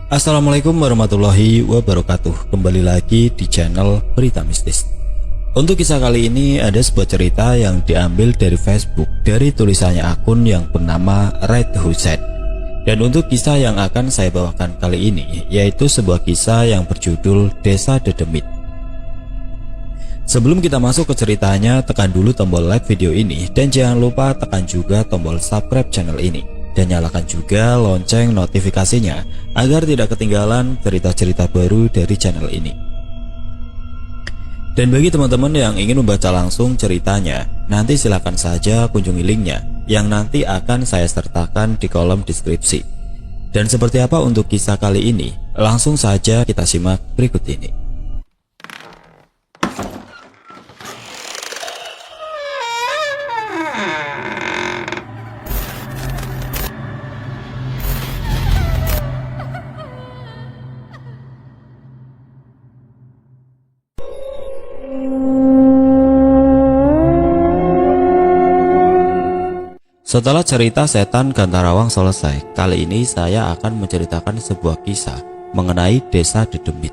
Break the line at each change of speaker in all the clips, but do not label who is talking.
Assalamualaikum warahmatullahi wabarakatuh. Kembali lagi di channel Berita Mistis. Untuk kisah kali ini ada sebuah cerita yang diambil dari Facebook dari tulisannya akun yang bernama Red Huset. Dan untuk kisah yang akan saya bawakan kali ini yaitu sebuah kisah yang berjudul Desa Dedemit. Sebelum kita masuk ke ceritanya, tekan dulu tombol like video ini dan jangan lupa tekan juga tombol subscribe channel ini. Dan nyalakan juga lonceng notifikasinya agar tidak ketinggalan cerita-cerita baru dari channel ini. Dan bagi teman-teman yang ingin membaca langsung ceritanya, nanti silakan saja kunjungi linknya yang nanti akan saya sertakan di kolom deskripsi. Dan seperti apa untuk kisah kali ini, langsung saja kita simak berikut ini. Setelah cerita setan Gantarawang selesai, kali ini saya akan menceritakan sebuah kisah mengenai Desa Dedemit.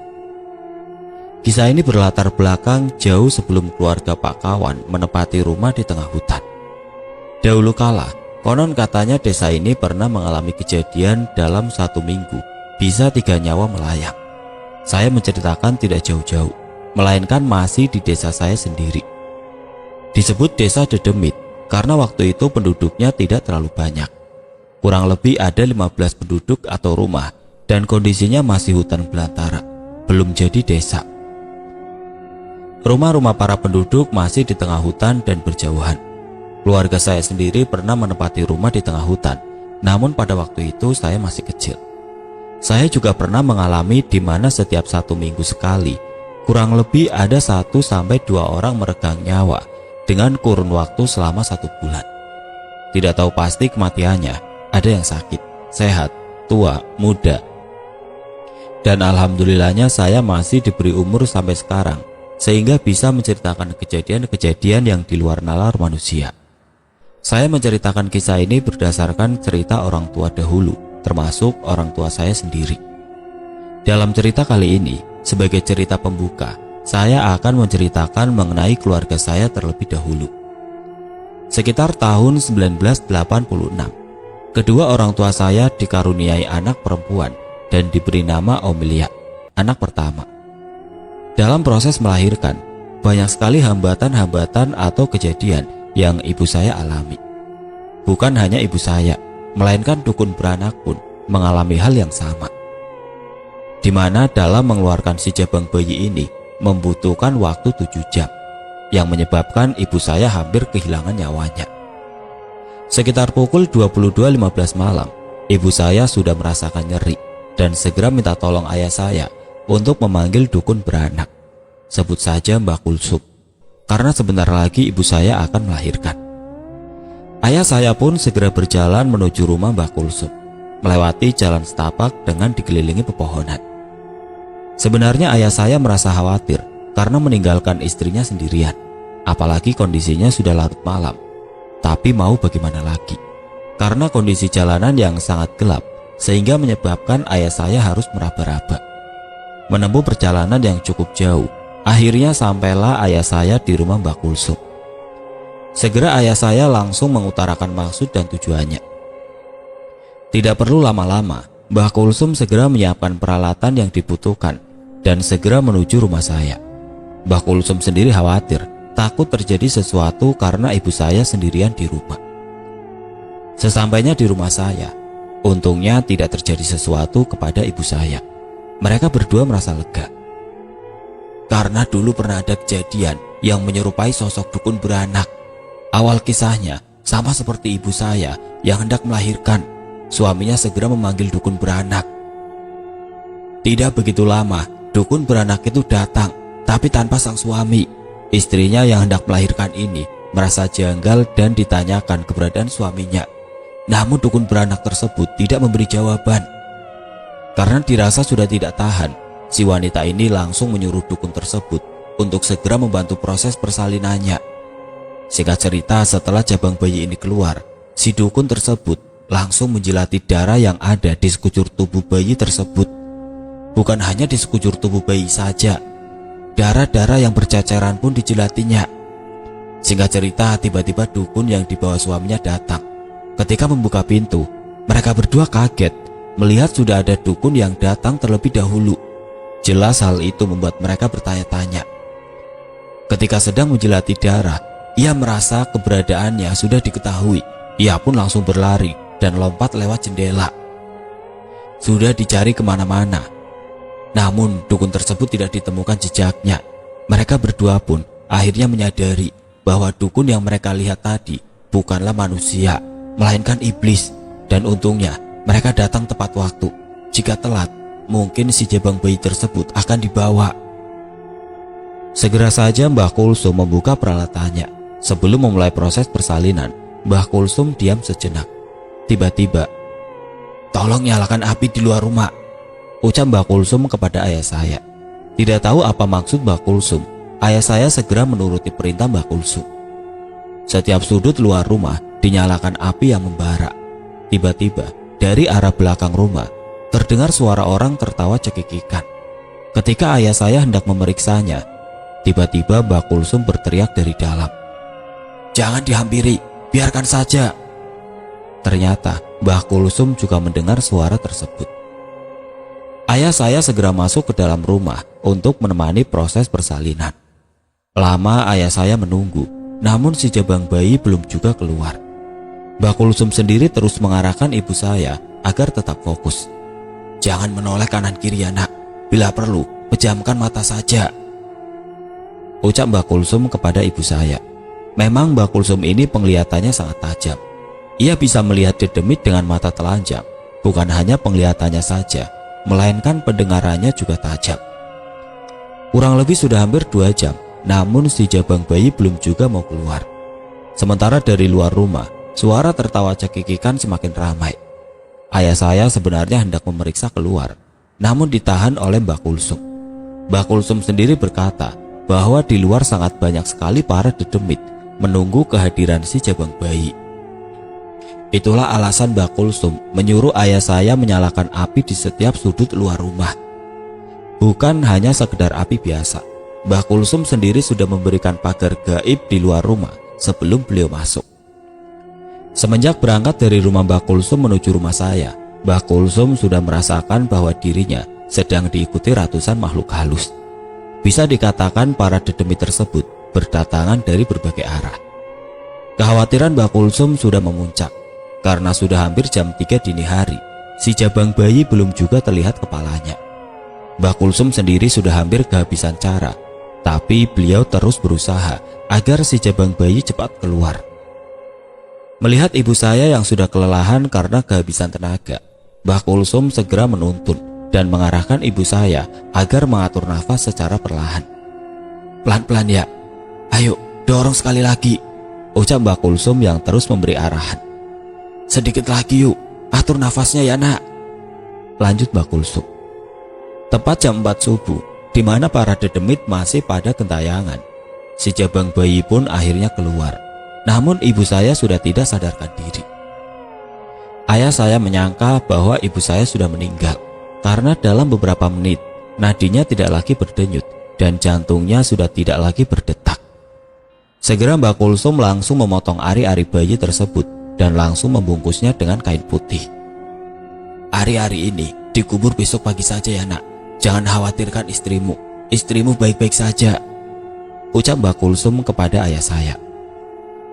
Kisah ini berlatar belakang jauh sebelum keluarga Pak Kawan menempati rumah di tengah hutan. Dahulu kala, konon katanya desa ini pernah mengalami kejadian dalam 1 minggu, bisa 3 nyawa melayang. Saya menceritakan tidak jauh-jauh, melainkan masih di desa saya sendiri. Disebut Desa Dedemit karena waktu itu penduduknya tidak terlalu banyak. Kurang lebih ada 15 penduduk atau rumah dan kondisinya masih hutan belantara, belum jadi desa. Rumah-rumah para penduduk masih di tengah hutan dan berjauhan. Keluarga saya sendiri pernah menempati rumah di tengah hutan, namun pada waktu itu saya masih kecil. Saya juga pernah mengalami di mana setiap 1 minggu sekali, kurang lebih ada 1-2 orang meregang nyawa dengan kurun waktu selama 1 bulan. Tidak tahu pasti kematiannya, ada yang sakit, sehat, tua, muda. Dan alhamdulillahnya saya masih diberi umur sampai sekarang, sehingga bisa menceritakan kejadian-kejadian yang di luar nalar manusia. Saya menceritakan kisah ini berdasarkan cerita orang tua dahulu, termasuk orang tua saya sendiri. Dalam cerita kali ini, sebagai cerita pembuka, saya akan menceritakan mengenai keluarga saya terlebih dahulu. Sekitar tahun 1986, kedua orang tua saya dikaruniai anak perempuan dan diberi nama Omelia, anak pertama. Dalam proses melahirkan, banyak sekali hambatan-hambatan atau kejadian yang ibu saya alami. Bukan hanya ibu saya, melainkan dukun beranak pun mengalami hal yang sama. Di mana dalam mengeluarkan si jabang bayi ini membutuhkan waktu 7 jam, yang menyebabkan ibu saya hampir kehilangan nyawanya. Sekitar pukul 22.15 malam, ibu saya sudah merasakan nyeri dan segera minta tolong ayah saya untuk memanggil dukun beranak, sebut saja Mbak Kulsum, karena sebentar lagi ibu saya akan melahirkan. Ayah saya pun segera berjalan menuju rumah Mbak Kulsum, melewati jalan setapak dengan dikelilingi pepohonan. Sebenarnya ayah saya merasa khawatir karena meninggalkan istrinya sendirian, apalagi kondisinya sudah larut malam. Tapi mau bagaimana lagi? Karena kondisi jalanan yang sangat gelap, sehingga menyebabkan ayah saya harus meraba-raba. Menempuh perjalanan yang cukup jauh, akhirnya sampailah ayah saya di rumah Mbak Kulsum. Segera ayah saya langsung mengutarakan maksud dan tujuannya. Tidak perlu lama-lama, Mbah Kulsum segera menyiapkan peralatan yang dibutuhkan dan segera menuju rumah saya. Mbah Kulsum sendiri khawatir, takut terjadi sesuatu karena ibu saya sendirian di rumah. Sesampainya di rumah saya, untungnya tidak terjadi sesuatu kepada ibu saya. Mereka berdua merasa lega. Karena dulu pernah ada kejadian yang menyerupai sosok dukun beranak. Awal kisahnya sama seperti ibu saya yang hendak melahirkan. Suaminya segera memanggil dukun beranak. Tidak begitu lama, dukun beranak itu datang, tapi tanpa sang suami. Istrinya yang hendak melahirkan ini merasa janggal dan ditanyakan keberadaan suaminya. Namun dukun beranak tersebut tidak memberi jawaban. Karena dirasa sudah tidak tahan, si wanita ini langsung menyuruh dukun tersebut untuk segera membantu proses persalinannya. Singkat cerita, setelah jabang bayi ini keluar, si dukun tersebut langsung menjilati darah yang ada di sekujur tubuh bayi tersebut Bukan hanya di sekujur tubuh bayi saja, darah-darah yang berceceran pun dijilatinya. Singkat cerita, tiba-tiba dukun yang dibawa suaminya datang. Ketika membuka pintu, mereka berdua kaget melihat sudah ada dukun yang datang terlebih dahulu. Jelas hal itu membuat mereka bertanya-tanya. Ketika sedang menjilati darah, ia merasa keberadaannya sudah diketahui. Ia pun langsung berlari dan lompat lewat jendela. Sudah dicari kemana-mana, namun dukun tersebut tidak ditemukan jejaknya. Mereka berdua pun akhirnya menyadari bahwa dukun yang mereka lihat tadi bukanlah manusia, melainkan iblis. Dan untungnya mereka datang tepat waktu. Jika telat, mungkin si jabang bayi tersebut akan dibawa. Segera saja Mbah Kulsum membuka peralatannya. Sebelum memulai proses persalinan, Mbah Kulsum diam sejenak. Tiba-tiba, "Tolong nyalakan api di luar rumah," ucap Mbah Kulsum kepada ayah saya. Tidak tahu apa maksud Mbah Kulsum, ayah saya segera menuruti perintah Mbah Kulsum. Setiap sudut luar rumah dinyalakan api yang membara. Tiba-tiba, dari arah belakang rumah, terdengar suara orang tertawa cekikikan. Ketika ayah saya hendak memeriksanya, tiba-tiba Mbah Kulsum berteriak dari dalam, "Jangan dihampiri, biarkan saja." Ternyata Mbah Kulsum juga mendengar suara tersebut. Ayah saya segera masuk ke dalam rumah untuk menemani proses persalinan. Lama ayah saya menunggu, namun si jabang bayi belum juga keluar. Mbah Kulsum sendiri terus mengarahkan ibu saya agar tetap fokus. "Jangan menoleh kanan kiri ya nak, bila perlu pejamkan mata saja," ucap Mbah Kulsum kepada ibu saya. Memang Mbah Kulsum ini penglihatannya sangat tajam. Ia bisa melihat dedemit dengan mata telanjang. Bukan hanya penglihatannya saja, melainkan pendengarannya juga tajam. Kurang lebih sudah hampir 2 jam, namun si jabang bayi belum juga mau keluar. Sementara dari luar rumah, suara tertawa cekikikan semakin ramai. Ayah saya sebenarnya hendak memeriksa keluar, namun ditahan oleh Mbah Kulsum. Mbah Kulsum sendiri berkata bahwa di luar sangat banyak sekali para dedemit menunggu kehadiran si jabang bayi. Itulah alasan Mbah Kulsum menyuruh ayah saya menyalakan api di setiap sudut luar rumah. Bukan hanya sekedar api biasa, Mbah Kulsum sendiri sudah memberikan pagar gaib di luar rumah sebelum beliau masuk. Semenjak berangkat dari rumah Mbah Kulsum menuju rumah saya, Mbah Kulsum sudah merasakan bahwa dirinya sedang diikuti ratusan makhluk halus. Bisa dikatakan para dedemit tersebut berdatangan dari berbagai arah. Kekhawatiran Mbah Kulsum sudah memuncak. Karena sudah hampir jam 3 dini hari, si jabang bayi belum juga terlihat kepalanya. Mbah Kulsum sendiri sudah hampir kehabisan cara, tapi beliau terus berusaha agar si jabang bayi cepat keluar. Melihat ibu saya yang sudah kelelahan karena kehabisan tenaga, Mbah Kulsum segera menuntun dan mengarahkan ibu saya agar mengatur nafas secara perlahan. "Pelan-pelan ya, ayo dorong sekali lagi," ucap Mbah Kulsum yang terus memberi arahan. "Sedikit lagi yuk, atur nafasnya ya nak," lanjut Mbah Kulsum. Tepat jam 4 subuh, di mana para dedemit masih pada gentayangan, si jabang bayi pun akhirnya keluar. Namun ibu saya sudah tidak sadarkan diri. Ayah saya menyangka bahwa ibu saya sudah meninggal, karena dalam beberapa menit nadinya tidak lagi berdenyut dan jantungnya sudah tidak lagi berdetak. Segera Mbah Kulsum langsung memotong ari-ari bayi tersebut dan langsung membungkusnya dengan kain putih. "Ari-ari ini dikubur besok pagi saja ya nak. Jangan khawatirkan istrimu. Istrimu baik-baik saja," ucap Mbah Kulsum kepada ayah saya.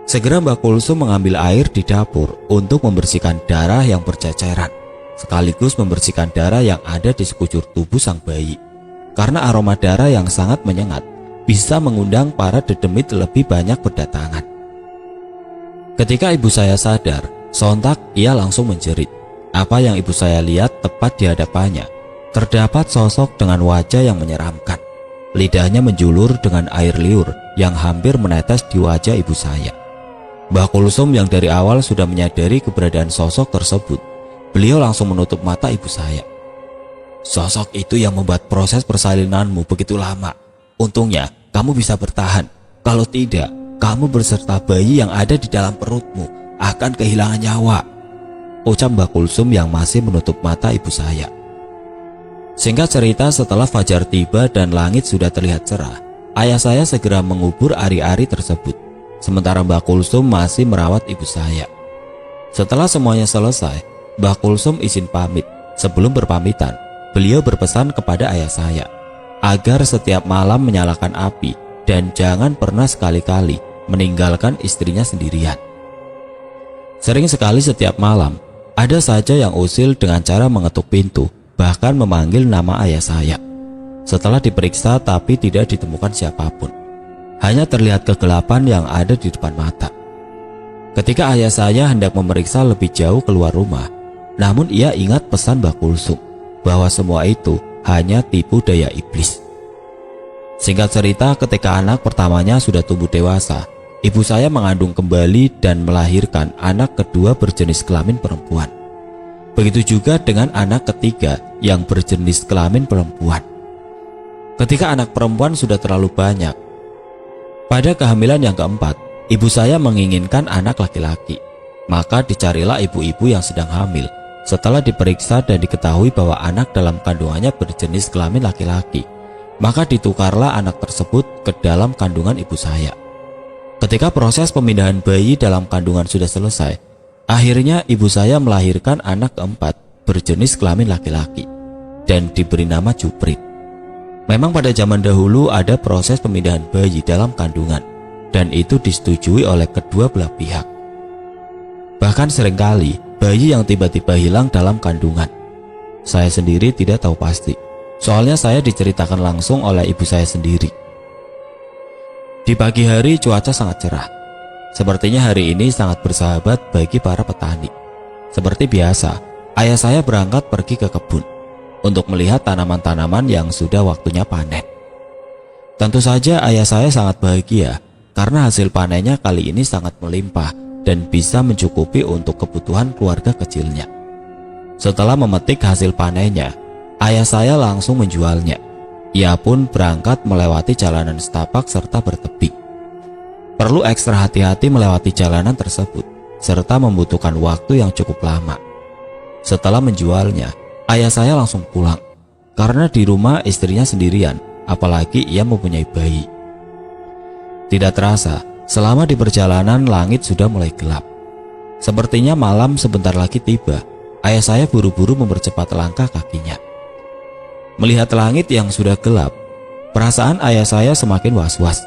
Segera Mbah Kulsum mengambil air di dapur untuk membersihkan darah yang berceceran, sekaligus membersihkan darah yang ada di sekujur tubuh sang bayi. Karena aroma darah yang sangat menyengat bisa mengundang para dedemit lebih banyak berdatangan. Ketika ibu saya sadar, sontak ia langsung menjerit. Apa yang ibu saya lihat tepat di hadapannya, terdapat sosok dengan wajah yang menyeramkan. Lidahnya menjulur dengan air liur yang hampir menetes di wajah ibu saya. Mbah Kulsum yang dari awal sudah menyadari keberadaan sosok tersebut, beliau langsung menutup mata ibu saya. "Sosok itu yang membuat proses persalinanmu begitu lama. Untungnya kamu bisa bertahan. Kalau tidak, kamu berserta bayi yang ada di dalam perutmu akan kehilangan nyawa," ucap Mbah Kulsum yang masih menutup mata ibu saya. Singkat cerita, setelah fajar tiba dan langit sudah terlihat cerah, ayah saya segera mengubur ari-ari tersebut, sementara Mbak Kulsum masih merawat ibu saya. Setelah semuanya selesai, Mbak Kulsum izin pamit. Sebelum berpamitan, beliau berpesan kepada ayah saya agar setiap malam menyalakan api dan jangan pernah sekali-kali meninggalkan istrinya sendirian. Sering sekali setiap malam, ada saja yang usil dengan cara mengetuk pintu, bahkan memanggil nama ayah saya. Setelah diperiksa tapi tidak ditemukan siapapun. Hanya terlihat kegelapan yang ada di depan mata. Ketika ayah saya hendak memeriksa lebih jauh keluar rumah, namun ia ingat pesan Mbak Kulsum bahwa semua itu hanya tipu daya iblis. Singkat cerita, ketika anak pertamanya sudah tumbuh dewasa, ibu saya mengandung kembali dan melahirkan anak kedua berjenis kelamin perempuan. Begitu juga dengan anak ketiga yang berjenis kelamin perempuan. Ketika anak perempuan sudah terlalu banyak, pada kehamilan yang keempat, ibu saya menginginkan anak laki-laki. Maka dicarilah ibu-ibu yang sedang hamil. Setelah diperiksa dan diketahui bahwa anak dalam kandungannya berjenis kelamin laki-laki, maka ditukarlah anak tersebut ke dalam kandungan ibu saya. Ketika proses pemindahan bayi dalam kandungan sudah selesai, akhirnya ibu saya melahirkan anak keempat berjenis kelamin laki-laki dan diberi nama Juprit. Memang pada zaman dahulu ada proses pemindahan bayi dalam kandungan dan itu disetujui oleh kedua belah pihak. Bahkan seringkali bayi yang tiba-tiba hilang dalam kandungan. Saya sendiri tidak tahu pasti, soalnya saya diceritakan langsung oleh ibu saya sendiri. Di pagi hari cuaca sangat cerah. Sepertinya hari ini sangat bersahabat bagi para petani. Seperti biasa, ayah saya berangkat pergi ke kebun untuk melihat tanaman-tanaman yang sudah waktunya panen. Tentu saja ayah saya sangat bahagia karena hasil panennya kali ini sangat melimpah dan bisa mencukupi untuk kebutuhan keluarga kecilnya. Setelah memetik hasil panennya, ayah saya langsung menjualnya. Ia pun berangkat melewati jalanan setapak serta bertebing. Perlu ekstra hati-hati melewati jalanan tersebut, serta membutuhkan waktu yang cukup lama. Setelah menjualnya, ayah saya langsung pulang, karena di rumah istrinya sendirian, apalagi ia mempunyai bayi. Tidak terasa, selama di perjalanan langit sudah mulai gelap. Sepertinya malam sebentar lagi tiba. Ayah saya buru-buru mempercepat langkah kakinya. Melihat langit yang sudah gelap, perasaan ayah saya semakin was-was.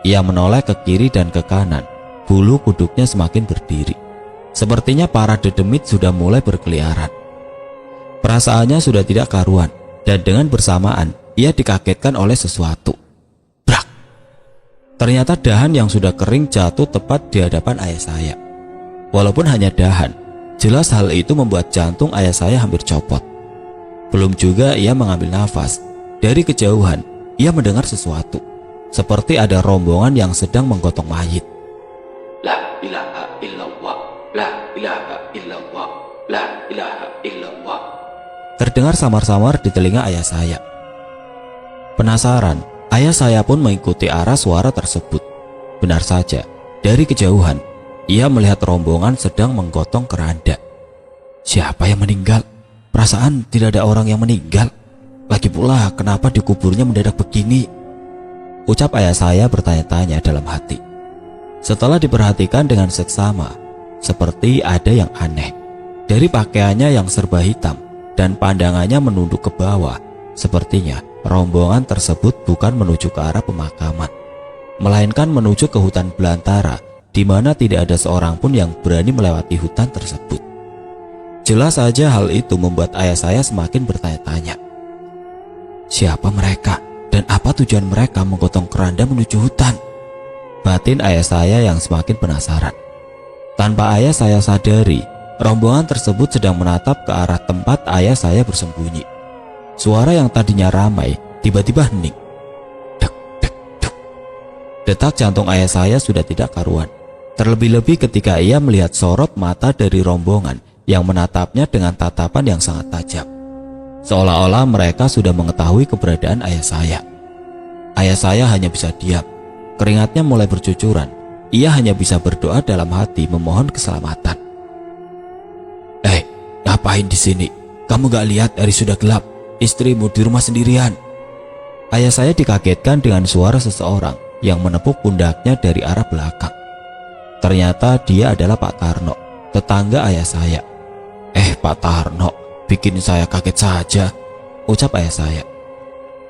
Ia menoleh ke kiri dan ke kanan. Bulu kuduknya semakin berdiri. Sepertinya para dedemit sudah mulai berkeliaran. Perasaannya sudah tidak karuan, dan dengan bersamaan ia dikagetkan oleh sesuatu. Ternyata dahan yang sudah kering jatuh tepat di hadapan ayah saya. Walaupun hanya dahan, jelas hal itu membuat jantung ayah saya hampir copot. Belum juga ia mengambil nafas. Dari kejauhan, ia mendengar sesuatu. Seperti ada rombongan yang sedang menggotong mayit. La ilaha illallah, la ilaha illallah, la ilaha illallah. Terdengar samar-samar di telinga ayah saya. Penasaran, ayah saya pun mengikuti arah suara tersebut. Benar saja, dari kejauhan, ia melihat rombongan sedang menggotong keranda. Siapa yang meninggal? Perasaan tidak ada orang yang meninggal. Lagi pula, kenapa dikuburnya mendadak begini? Ucap ayah saya bertanya-tanya dalam hati. Setelah diperhatikan dengan seksama, seperti ada yang aneh. Dari pakaiannya yang serba hitam dan pandangannya menunduk ke bawah, sepertinya rombongan tersebut bukan menuju ke arah pemakaman, melainkan menuju ke hutan belantara, di mana tidak ada seorang pun yang berani melewati hutan tersebut. Jelas saja hal itu membuat ayah saya semakin bertanya-tanya. Siapa mereka dan apa tujuan mereka menggotong keranda menuju hutan? Batin ayah saya yang semakin penasaran. Tanpa ayah saya sadari, rombongan tersebut sedang menatap ke arah tempat ayah saya bersembunyi. Suara yang tadinya ramai tiba-tiba hening. Dek, dek, dek. Detak jantung ayah saya sudah tidak karuan. Terlebih-lebih ketika ia melihat sorot mata dari rombongan yang menatapnya dengan tatapan yang sangat tajam. Seolah-olah mereka sudah mengetahui keberadaan ayah saya. Ayah saya hanya bisa diam. Keringatnya mulai bercucuran. Ia hanya bisa berdoa dalam hati memohon keselamatan. Ngapain di sini? Kamu gak lihat hari sudah gelap? istrimu di rumah sendirian?" Ayah saya dikagetkan dengan suara seseorang yang menepuk pundaknya dari arah belakang. Ternyata dia adalah Pak Tarno, tetangga ayah saya. Pak Tarno, bikin saya kaget saja," ucap ayah saya.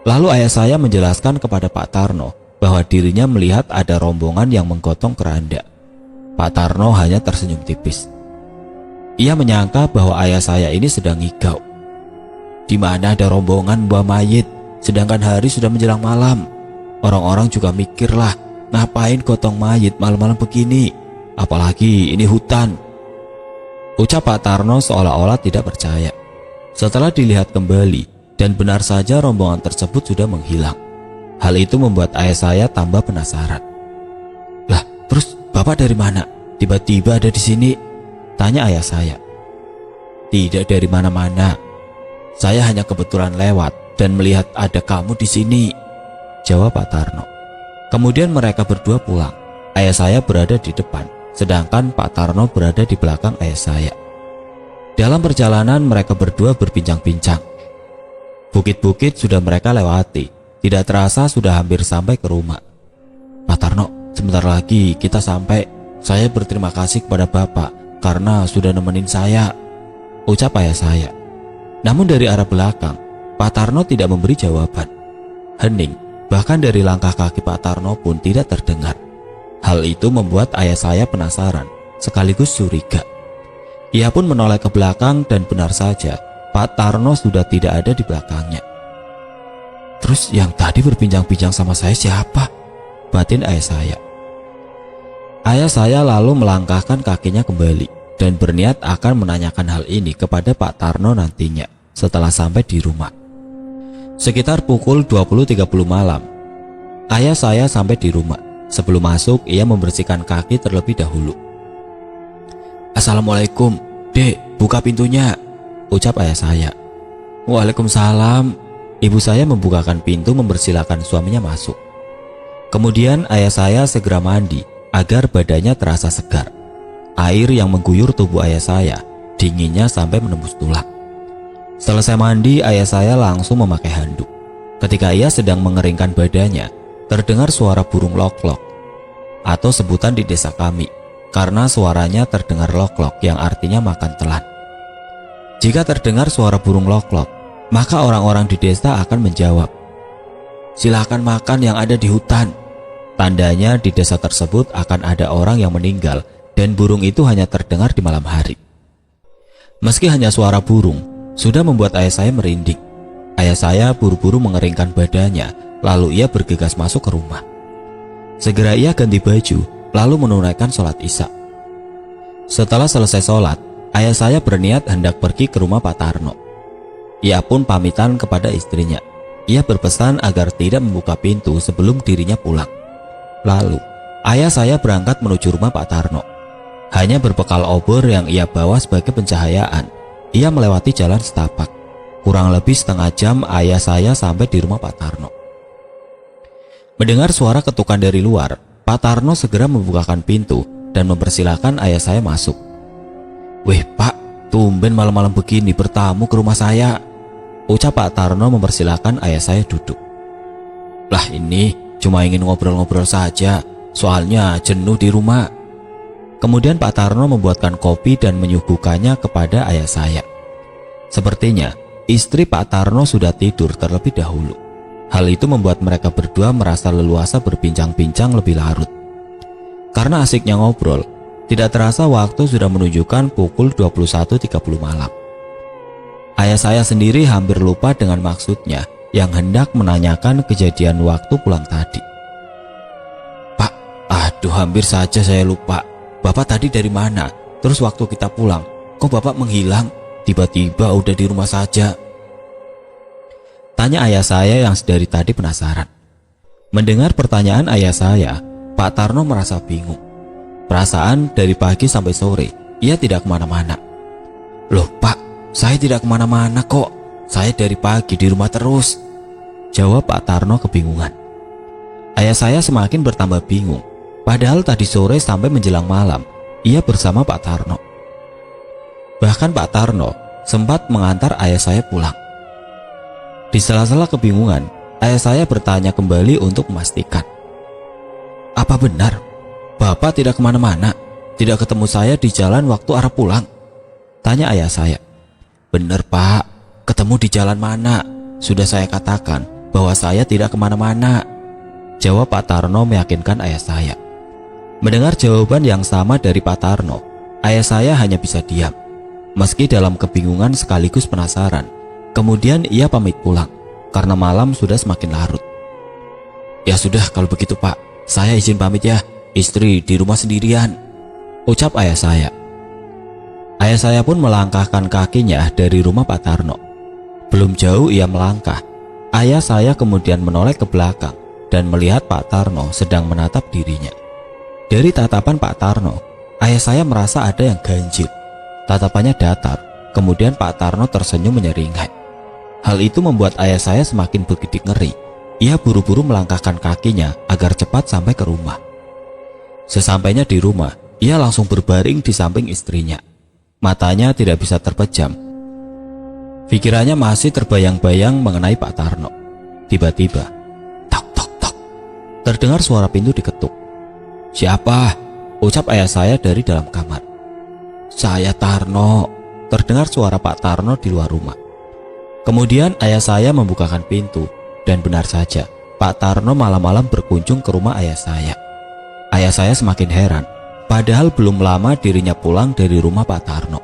Lalu ayah saya menjelaskan kepada Pak Tarno bahwa dirinya melihat ada rombongan yang menggotong keranda. Pak Tarno hanya tersenyum tipis. Ia menyangka bahwa ayah saya ini sedang ngigau. "Di mana ada rombongan membawa mayit, sedangkan hari sudah menjelang malam. Orang-orang juga mikirlah, ngapain gotong mayit malam-malam begini, apalagi ini hutan," ucap Pak Tarno seolah-olah tidak percaya. Setelah dilihat kembali, dan benar saja rombongan tersebut sudah menghilang. Hal itu membuat ayah saya tambah penasaran. "Lah, terus Bapak dari mana? Tiba-tiba ada di sini?" tanya ayah saya. "Tidak dari mana-mana. Saya hanya kebetulan lewat dan melihat ada kamu di sini," jawab Pak Tarno. Kemudian mereka berdua pulang. Ayah saya berada di depan, sedangkan Pak Tarno berada di belakang ayah saya. Dalam perjalanan mereka berdua berbincang-bincang. Bukit-bukit sudah mereka lewati. Tidak terasa sudah hampir sampai ke rumah. "Pak Tarno, sebentar lagi kita sampai. Saya berterima kasih kepada Bapak karena sudah nemenin saya," ucap ayah saya. Namun dari arah belakang, Pak Tarno tidak memberi jawaban. Hening, bahkan dari langkah kaki Pak Tarno pun tidak terdengar. Hal itu membuat ayah saya penasaran sekaligus curiga. Ia pun menoleh ke belakang dan benar saja Pak Tarno sudah tidak ada di belakangnya. "Terus yang tadi berbincang-bincang sama saya siapa?" batin ayah saya. Ayah saya lalu melangkahkan kakinya kembali dan berniat akan menanyakan hal ini kepada Pak Tarno nantinya setelah sampai di rumah. Sekitar pukul 20.30 malam, ayah saya sampai di rumah. Sebelum masuk, ia membersihkan kaki terlebih dahulu. "Assalamualaikum, Dek, buka pintunya," ucap ayah saya. "Waalaikumsalam." Ibu saya membukakan pintu mempersilahkan suaminya masuk. Kemudian ayah saya segera mandi agar badannya terasa segar. Air yang mengguyur tubuh ayah saya, dinginnya sampai menembus tulang. Selesai mandi, ayah saya langsung memakai handuk. Ketika ia sedang mengeringkan badannya, terdengar suara burung lok-lok, atau sebutan di desa kami, karena suaranya terdengar lok-lok yang artinya makan telan. Jika terdengar suara burung lok-lok, maka orang-orang di desa akan menjawab, "Silakan makan yang ada di hutan." Tandanya di desa tersebut akan ada orang yang meninggal dan burung itu hanya terdengar di malam hari. Meski hanya suara burung, sudah membuat ayah saya merinding. Ayah saya buru-buru mengeringkan badannya, lalu ia bergegas masuk ke rumah. Segera ia ganti baju, lalu menunaikan sholat isya. Setelah selesai sholat, ayah saya berniat hendak pergi ke rumah Pak Tarno. Ia pun pamitan kepada istrinya. Ia berpesan agar tidak membuka pintu sebelum dirinya pulang. Lalu, ayah saya berangkat menuju rumah Pak Tarno. Hanya berbekal obor yang ia bawa sebagai pencahayaan, ia melewati jalan setapak. Kurang lebih setengah jam ayah saya sampai di rumah Pak Tarno. Mendengar suara ketukan dari luar, Pak Tarno segera membukakan pintu dan mempersilahkan ayah saya masuk. "Weh Pak, tumben malam-malam begini bertamu ke rumah saya," ucap Pak Tarno mempersilahkan ayah saya duduk. "Lah ini cuma ingin ngobrol-ngobrol saja, soalnya jenuh di rumah." Kemudian Pak Tarno membuatkan kopi dan menyuguhkannya kepada ayah saya. Sepertinya istri Pak Tarno sudah tidur terlebih dahulu. Hal itu membuat mereka berdua merasa leluasa berbincang-bincang lebih larut. Karena asiknya ngobrol, tidak terasa waktu sudah menunjukkan pukul 21.30 malam. Ayah saya sendiri hampir lupa dengan maksudnya yang hendak menanyakan kejadian waktu pulang tadi. "Pak, aduh hampir saja saya lupa. Bapak tadi dari mana? Terus waktu kita pulang, kok Bapak menghilang? Tiba-tiba udah di rumah saja," tanya ayah saya yang dari tadi penasaran. Mendengar pertanyaan ayah saya, Pak Tarno merasa bingung. Perasaan dari pagi sampai sore, ia tidak kemana-mana. "Loh Pak, saya tidak kemana-mana kok. Saya dari pagi di rumah terus," jawab Pak Tarno kebingungan. Ayah saya semakin bertambah bingung. Padahal tadi sore sampai menjelang malam, ia bersama Pak Tarno. Bahkan Pak Tarno sempat mengantar ayah saya pulang. Di sela-sela kebingungan, ayah saya bertanya kembali untuk memastikan. "Apa benar Bapak tidak kemana-mana? Tidak ketemu saya di jalan waktu arah pulang?" tanya ayah saya. "Benar Pak, ketemu di jalan mana? Sudah saya katakan bahwa saya tidak kemana-mana," jawab Pak Tarno meyakinkan ayah saya. Mendengar jawaban yang sama dari Pak Tarno, ayah saya hanya bisa diam. Meski dalam kebingungan sekaligus penasaran, kemudian ia pamit pulang karena malam sudah semakin larut. "Ya sudah kalau begitu Pak, saya izin pamit ya, istri di rumah sendirian," ucap ayah saya. Ayah saya pun melangkahkan kakinya dari rumah Pak Tarno. Belum jauh ia melangkah, ayah saya kemudian menoleh ke belakang dan melihat Pak Tarno sedang menatap dirinya. Dari tatapan Pak Tarno, ayah saya merasa ada yang ganjil. Tatapannya datar, kemudian Pak Tarno tersenyum menyeringai. Hal itu membuat ayah saya semakin bergidik ngeri. Ia buru-buru melangkahkan kakinya agar cepat sampai ke rumah. Sesampainya di rumah, ia langsung berbaring di samping istrinya. Matanya tidak bisa terpejam. Pikirannya masih terbayang-bayang mengenai Pak Tarno. Tiba-tiba, tok tok tok, terdengar suara pintu diketuk. "Siapa?" ucap ayah saya dari dalam kamar. "Saya Tarno," terdengar suara Pak Tarno di luar rumah. Kemudian ayah saya membukakan pintu dan benar saja Pak Tarno malam-malam berkunjung ke rumah ayah saya. Ayah saya semakin heran, padahal belum lama dirinya pulang dari rumah Pak Tarno.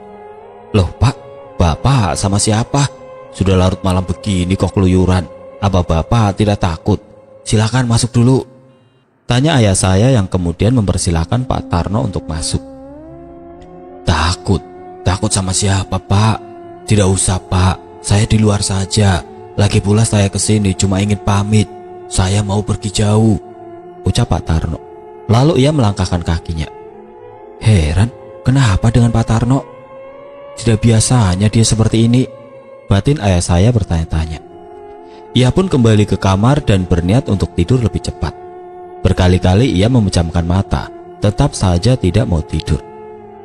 "Loh Pak, Bapak sama siapa? Sudah larut malam begini kok keluyuran. Apa Bapak tidak takut? Silakan masuk dulu," tanya ayah saya yang kemudian mempersilahkan Pak Tarno untuk masuk. Takut sama siapa Pak? Tidak usah Pak, saya di luar saja. Lagi pula saya kesini cuma ingin pamit. Saya mau pergi jauh, ucap Pak Tarno. Lalu ia melangkahkan kakinya. Heran, kenapa dengan Pak Tarno? Tidak biasanya dia seperti ini, batin ayah saya bertanya-tanya. Ia pun kembali ke kamar dan berniat untuk tidur lebih cepat. Berkali-kali ia memejamkan mata, tetap saja tidak mau tidur.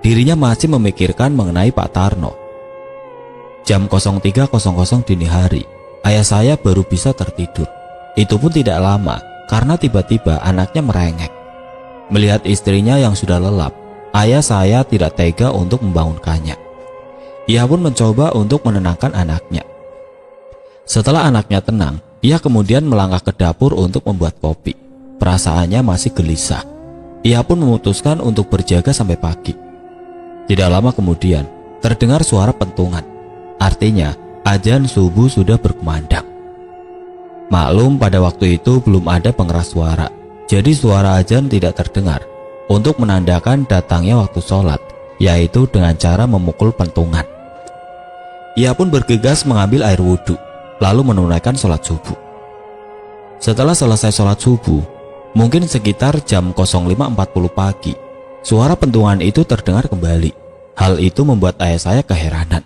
Dirinya masih memikirkan mengenai Pak Tarno. Jam 03.00 dini hari, ayah saya baru bisa tertidur. Itu pun tidak lama, karena tiba-tiba anaknya merengek. Melihat istrinya yang sudah lelap, ayah saya tidak tega untuk membangunkannya. Ia pun mencoba untuk menenangkan anaknya. Setelah anaknya tenang, ia kemudian melangkah ke dapur untuk membuat kopi. Perasaannya masih gelisah. Ia pun memutuskan untuk berjaga sampai pagi. Tidak lama kemudian, terdengar suara pentungan. Artinya, azan subuh sudah berkumandang. Maklum pada waktu itu belum ada pengeras suara, jadi suara azan tidak terdengar. Untuk menandakan datangnya waktu sholat, yaitu dengan cara memukul pentungan. Ia pun bergegas mengambil air wudhu, lalu menunaikan sholat subuh. Setelah selesai sholat subuh, mungkin sekitar jam 05.40 pagi, suara pentungan itu terdengar kembali. Hal itu membuat ayah saya keheranan.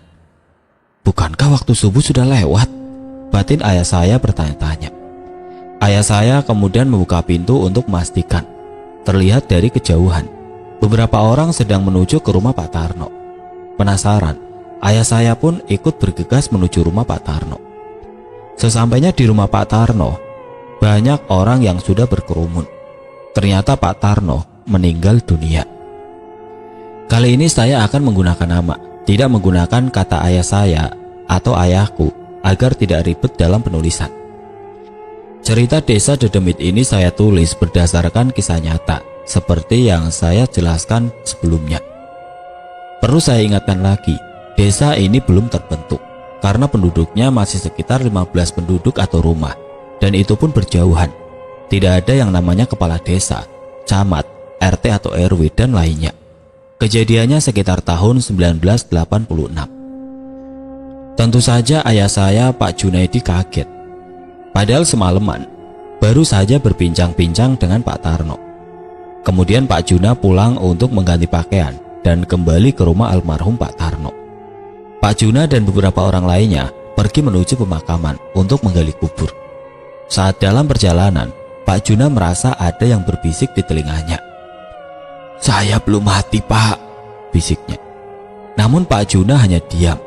Bukankah waktu subuh sudah lewat? Batin ayah saya bertanya-tanya. Ayah saya kemudian membuka pintu untuk memastikan. Terlihat dari kejauhan, beberapa orang sedang menuju ke rumah Pak Tarno. Penasaran, ayah saya pun ikut bergegas menuju rumah Pak Tarno. Sesampainya di rumah Pak Tarno, banyak orang yang sudah berkerumun. Ternyata Pak Tarno meninggal dunia. Kali ini saya akan menggunakan nama, tidak menggunakan kata ayah saya atau ayahku agar tidak ribet dalam penulisan. Cerita Desa Dedemit ini saya tulis berdasarkan kisah nyata, seperti yang saya jelaskan sebelumnya. Perlu saya ingatkan lagi, desa ini belum terbentuk, karena penduduknya masih sekitar 15 penduduk atau rumah, dan itu pun berjauhan. Tidak ada yang namanya kepala desa, camat, RT atau RW, dan lainnya. Kejadiannya sekitar tahun 1986. Tentu saja ayah saya Pak Junaidi kaget. Padahal semalaman baru saja berbincang-bincang dengan Pak Tarno. Kemudian Pak Juna pulang untuk mengganti pakaian dan kembali ke rumah almarhum Pak Tarno. Pak Juna dan beberapa orang lainnya pergi menuju pemakaman untuk menggali kubur. Saat dalam perjalanan, Pak Juna merasa ada yang berbisik di telinganya. Saya belum mati Pak, bisiknya. Namun Pak Juna hanya diam.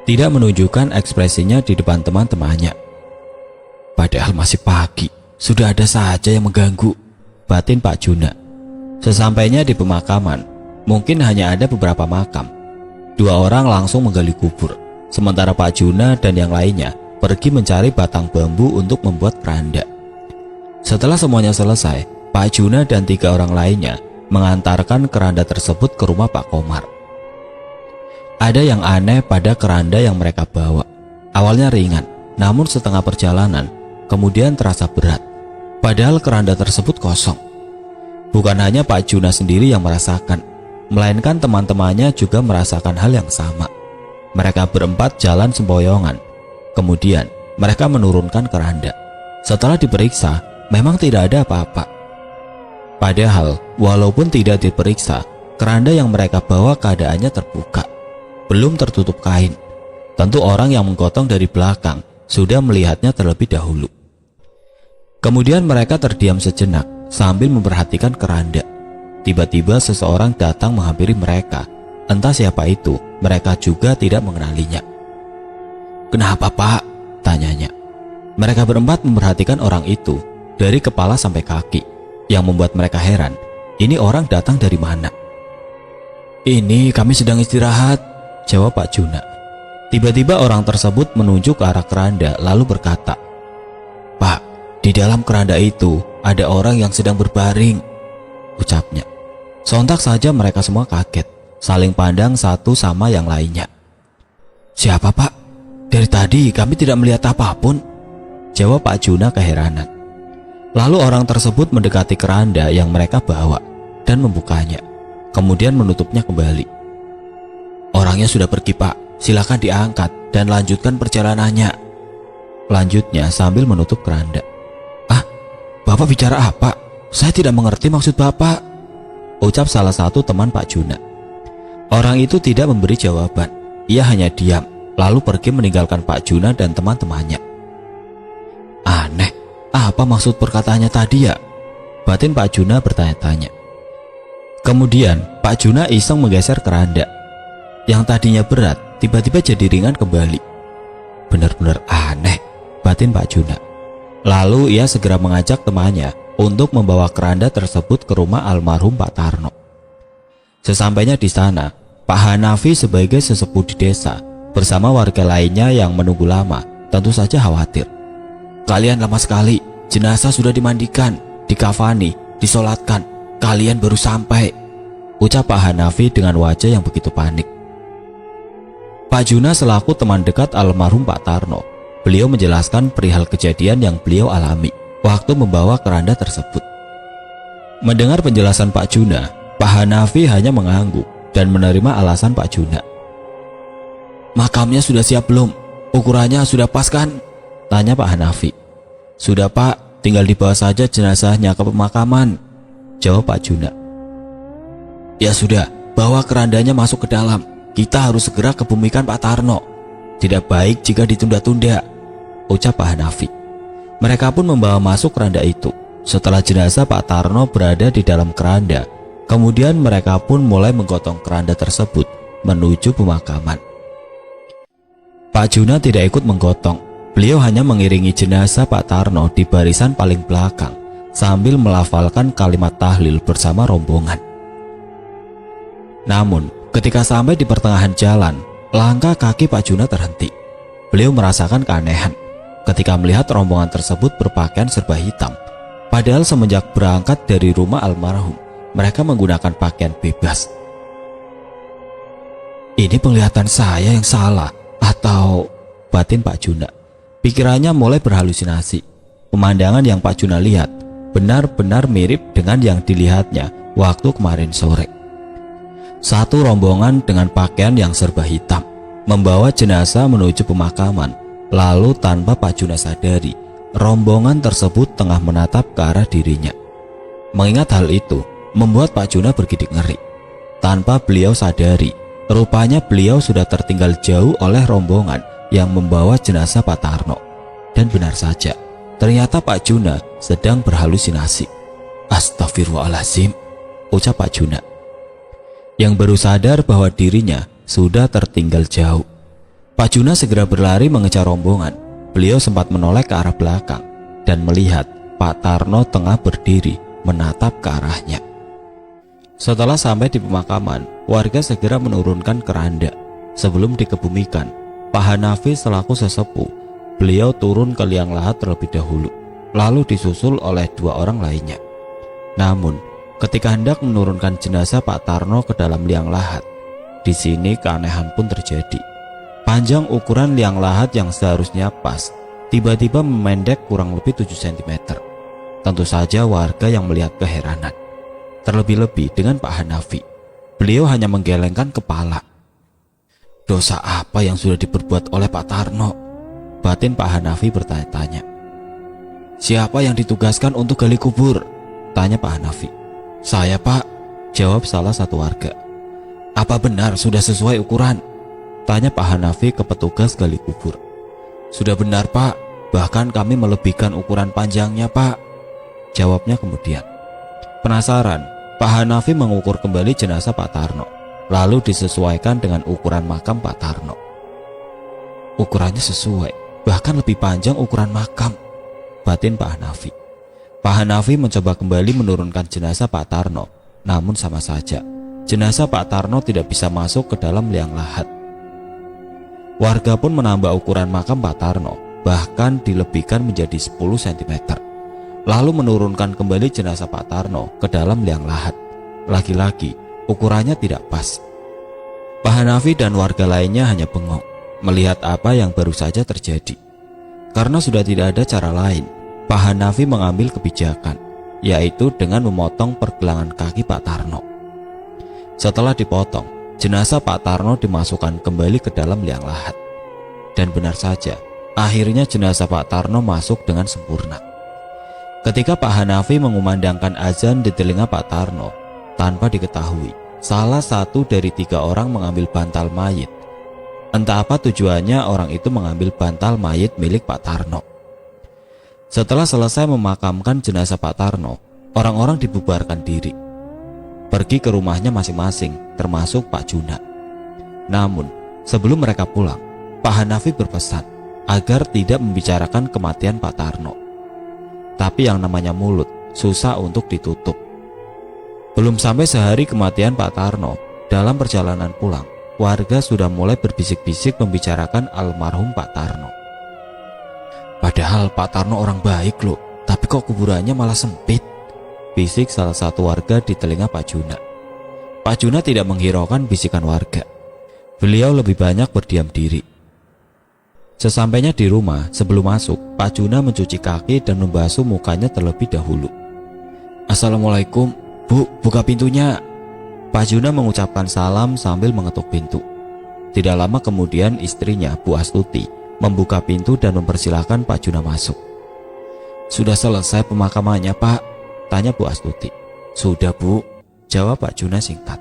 tidak menunjukkan ekspresinya di depan teman-temannya. Padahal masih pagi, sudah ada saja yang mengganggu, batin Pak Juna. Sesampainya di pemakaman, mungkin hanya ada beberapa makam. 2 orang langsung menggali kubur, sementara Pak Juna dan yang lainnya pergi mencari batang bambu untuk membuat keranda. Setelah semuanya selesai, Pak Juna dan 3 orang lainnya mengantarkan keranda tersebut ke rumah Pak Komar. Ada yang aneh pada keranda yang mereka bawa. Awalnya ringan, namun setengah perjalanan kemudian terasa berat. Padahal keranda tersebut kosong. Bukan hanya Pak Juna sendiri yang merasakan, melainkan teman-temannya juga merasakan hal yang sama. Mereka berempat jalan sempoyongan. Kemudian mereka menurunkan keranda. Setelah diperiksa, memang tidak ada apa-apa. Padahal walaupun tidak diperiksa, keranda yang mereka bawa keadaannya terbuka, belum tertutup kain. Tentu orang yang menggotong dari belakang sudah melihatnya terlebih dahulu. Kemudian mereka terdiam sejenak sambil memperhatikan keranda. Tiba-tiba seseorang datang menghampiri mereka. Entah siapa itu, mereka juga tidak mengenalinya. "Kenapa, Pak?" tanyanya. Mereka berempat memperhatikan orang itu dari kepala sampai kaki. Yang membuat mereka heran, ini orang datang dari mana? "Ini kami sedang istirahat," jawab Pak Juna. Tiba-tiba orang tersebut menunjuk ke arah keranda lalu berkata, "Pak, di dalam keranda itu ada orang yang sedang berbaring," ucapnya. Sontak saja mereka semua kaget, saling pandang satu sama yang lainnya. "Siapa, Pak? Dari tadi kami tidak melihat apapun," jawab Pak Juna keheranan. Lalu orang tersebut mendekati keranda yang mereka bawa dan membukanya, kemudian menutupnya kembali. "Orangnya sudah pergi, Pak. Silakan diangkat dan lanjutkan perjalanannya," lanjutnya sambil menutup keranda. "Ah, Bapak bicara apa? Saya tidak mengerti maksud Bapak," ucap salah satu teman Pak Juna. Orang itu tidak memberi jawaban. Ia hanya diam, lalu pergi meninggalkan Pak Juna dan teman-temannya. "Aneh, apa maksud perkataannya tadi ya?" batin Pak Juna bertanya-tanya. Kemudian Pak Juna iseng menggeser keranda. Yang tadinya berat tiba-tiba jadi ringan kembali. "Benar-benar aneh," batin Pak Juna. Lalu ia segera mengajak temannya untuk membawa keranda tersebut ke rumah almarhum Pak Tarno. Sesampainya di sana, Pak Hanafi sebagai sesepuh di desa bersama warga lainnya yang menunggu lama tentu saja khawatir. "Kalian lama sekali, jenazah sudah dimandikan, dikafani, disolatkan, kalian baru sampai," ucap Pak Hanafi dengan wajah yang begitu panik. Pak Juna selaku teman dekat almarhum Pak Tarno, beliau menjelaskan perihal kejadian yang beliau alami waktu membawa keranda tersebut. Mendengar penjelasan Pak Juna, Pak Hanafi hanya mengangguk dan menerima alasan Pak Juna. "Makamnya sudah siap belum? Ukurannya sudah pas kan?" tanya Pak Hanafi. "Sudah, Pak, tinggal dibawa saja jenazahnya ke pemakaman," jawab Pak Juna. "Ya sudah, bawa kerandanya masuk ke dalam. Kita harus segera kebumikan Pak Tarno. Tidak baik jika ditunda-tunda," ucap Pak Hanafi. Mereka pun membawa masuk keranda itu. Setelah jenazah Pak Tarno berada di dalam keranda, kemudian mereka pun mulai menggotong keranda tersebut menuju pemakaman. Pak Juna tidak ikut menggotong. Beliau hanya mengiringi jenazah Pak Tarno di barisan paling belakang sambil melafalkan kalimat tahlil bersama rombongan. Namun, ketika sampai di pertengahan jalan, langkah kaki Pak Juna terhenti. Beliau merasakan keanehan ketika melihat rombongan tersebut berpakaian serba hitam. Padahal semenjak berangkat dari rumah almarhum, mereka menggunakan pakaian bebas. "Ini penglihatan saya yang salah atau," batin Pak Juna. Pikirannya mulai berhalusinasi. Pemandangan yang Pak Juna lihat benar-benar mirip dengan yang dilihatnya waktu kemarin sore. Satu rombongan dengan pakaian yang serba hitam membawa jenazah menuju pemakaman. Lalu tanpa Pak Juna sadari, rombongan tersebut tengah menatap ke arah dirinya. Mengingat hal itu membuat Pak Juna bergidik ngeri. Tanpa beliau sadari, rupanya beliau sudah tertinggal jauh oleh rombongan yang membawa jenazah Pak Tarno. Dan benar saja, ternyata Pak Juna sedang berhalusinasi. "Astagfirullahaladzim," ucap Pak Juna, yang baru sadar bahwa dirinya sudah tertinggal jauh. Pak Juna segera berlari mengejar rombongan. Beliau sempat menoleh ke arah belakang dan melihat Pak Tarno tengah berdiri menatap ke arahnya. Setelah sampai di pemakaman, warga segera menurunkan keranda. Sebelum dikebumikan, Pak Hanafi selaku sesepuh, beliau turun ke liang lahat terlebih dahulu, lalu disusul oleh 2 orang lainnya. Namun, ketika hendak menurunkan jenazah Pak Tarno ke dalam liang lahat, di sini keanehan pun terjadi. Panjang ukuran liang lahat yang seharusnya pas, tiba-tiba memendek kurang lebih 7 cm. Tentu saja warga yang melihat keheranan. Terlebih-lebih dengan Pak Hanafi. Beliau hanya menggelengkan kepala. Dosa apa yang sudah diperbuat oleh Pak Tarno? Batin Pak Hanafi bertanya-tanya. Siapa yang ditugaskan untuk gali kubur? Tanya Pak Hanafi. Saya, Pak, jawab salah satu warga. Apa benar sudah sesuai ukuran? Tanya Pak Hanafi ke petugas gali kubur. Sudah benar, Pak, bahkan kami melebihkan ukuran panjangnya, Pak, jawabnya kemudian. Penasaran, Pak Hanafi mengukur kembali jenazah Pak Tarno, lalu disesuaikan dengan ukuran makam Pak Tarno. Ukurannya sesuai, bahkan lebih panjang ukuran makam, batin Pak Hanafi. Pak Hanafi mencoba kembali menurunkan jenazah Pak Tarno, namun sama saja, jenazah Pak Tarno tidak bisa masuk ke dalam liang lahat. Warga pun menambah ukuran makam Pak Tarno, bahkan dilebihkan menjadi 10 cm. Lalu menurunkan kembali jenazah Pak Tarno ke dalam liang lahat. Lagi-lagi, ukurannya tidak pas. Pak Hanafi dan warga lainnya hanya bengong melihat apa yang baru saja terjadi. Karena sudah tidak ada cara lain, Pak Hanafi mengambil kebijakan, yaitu dengan memotong pergelangan kaki Pak Tarno. Setelah dipotong, jenazah Pak Tarno dimasukkan kembali ke dalam liang lahat. Dan benar saja, akhirnya jenazah Pak Tarno masuk dengan sempurna. Ketika Pak Hanafi mengumandangkan azan di telinga Pak Tarno, tanpa diketahui, salah satu dari 3 orang mengambil bantal mayit. Entah apa tujuannya orang itu mengambil bantal mayit milik Pak Tarno. Setelah selesai memakamkan jenazah Pak Tarno, orang-orang dibubarkan diri, pergi ke rumahnya masing-masing, termasuk Pak Juna. Namun, sebelum mereka pulang, Pak Hanafi berpesan agar tidak membicarakan kematian Pak Tarno. Tapi yang namanya mulut susah untuk ditutup. Belum sampai sehari kematian Pak Tarno, dalam perjalanan pulang, warga sudah mulai berbisik-bisik membicarakan almarhum Pak Tarno. Padahal Pak Tarno orang baik loh, tapi kok kuburannya malah sempit, bisik salah satu warga di telinga Pak Juna. Pak Juna tidak menghiraukan bisikan warga. Beliau lebih banyak berdiam diri. Sesampainya di rumah, sebelum masuk, Pak Juna mencuci kaki dan membasuh mukanya terlebih dahulu. Assalamualaikum, Bu, buka pintunya. Pak Juna mengucapkan salam sambil mengetuk pintu. Tidak lama kemudian istrinya, Bu Astuti, membuka pintu dan mempersilahkan Pak Juna masuk. Sudah selesai pemakamannya, Pak? Tanya Bu Astuti. Sudah, Bu, jawab Pak Juna singkat.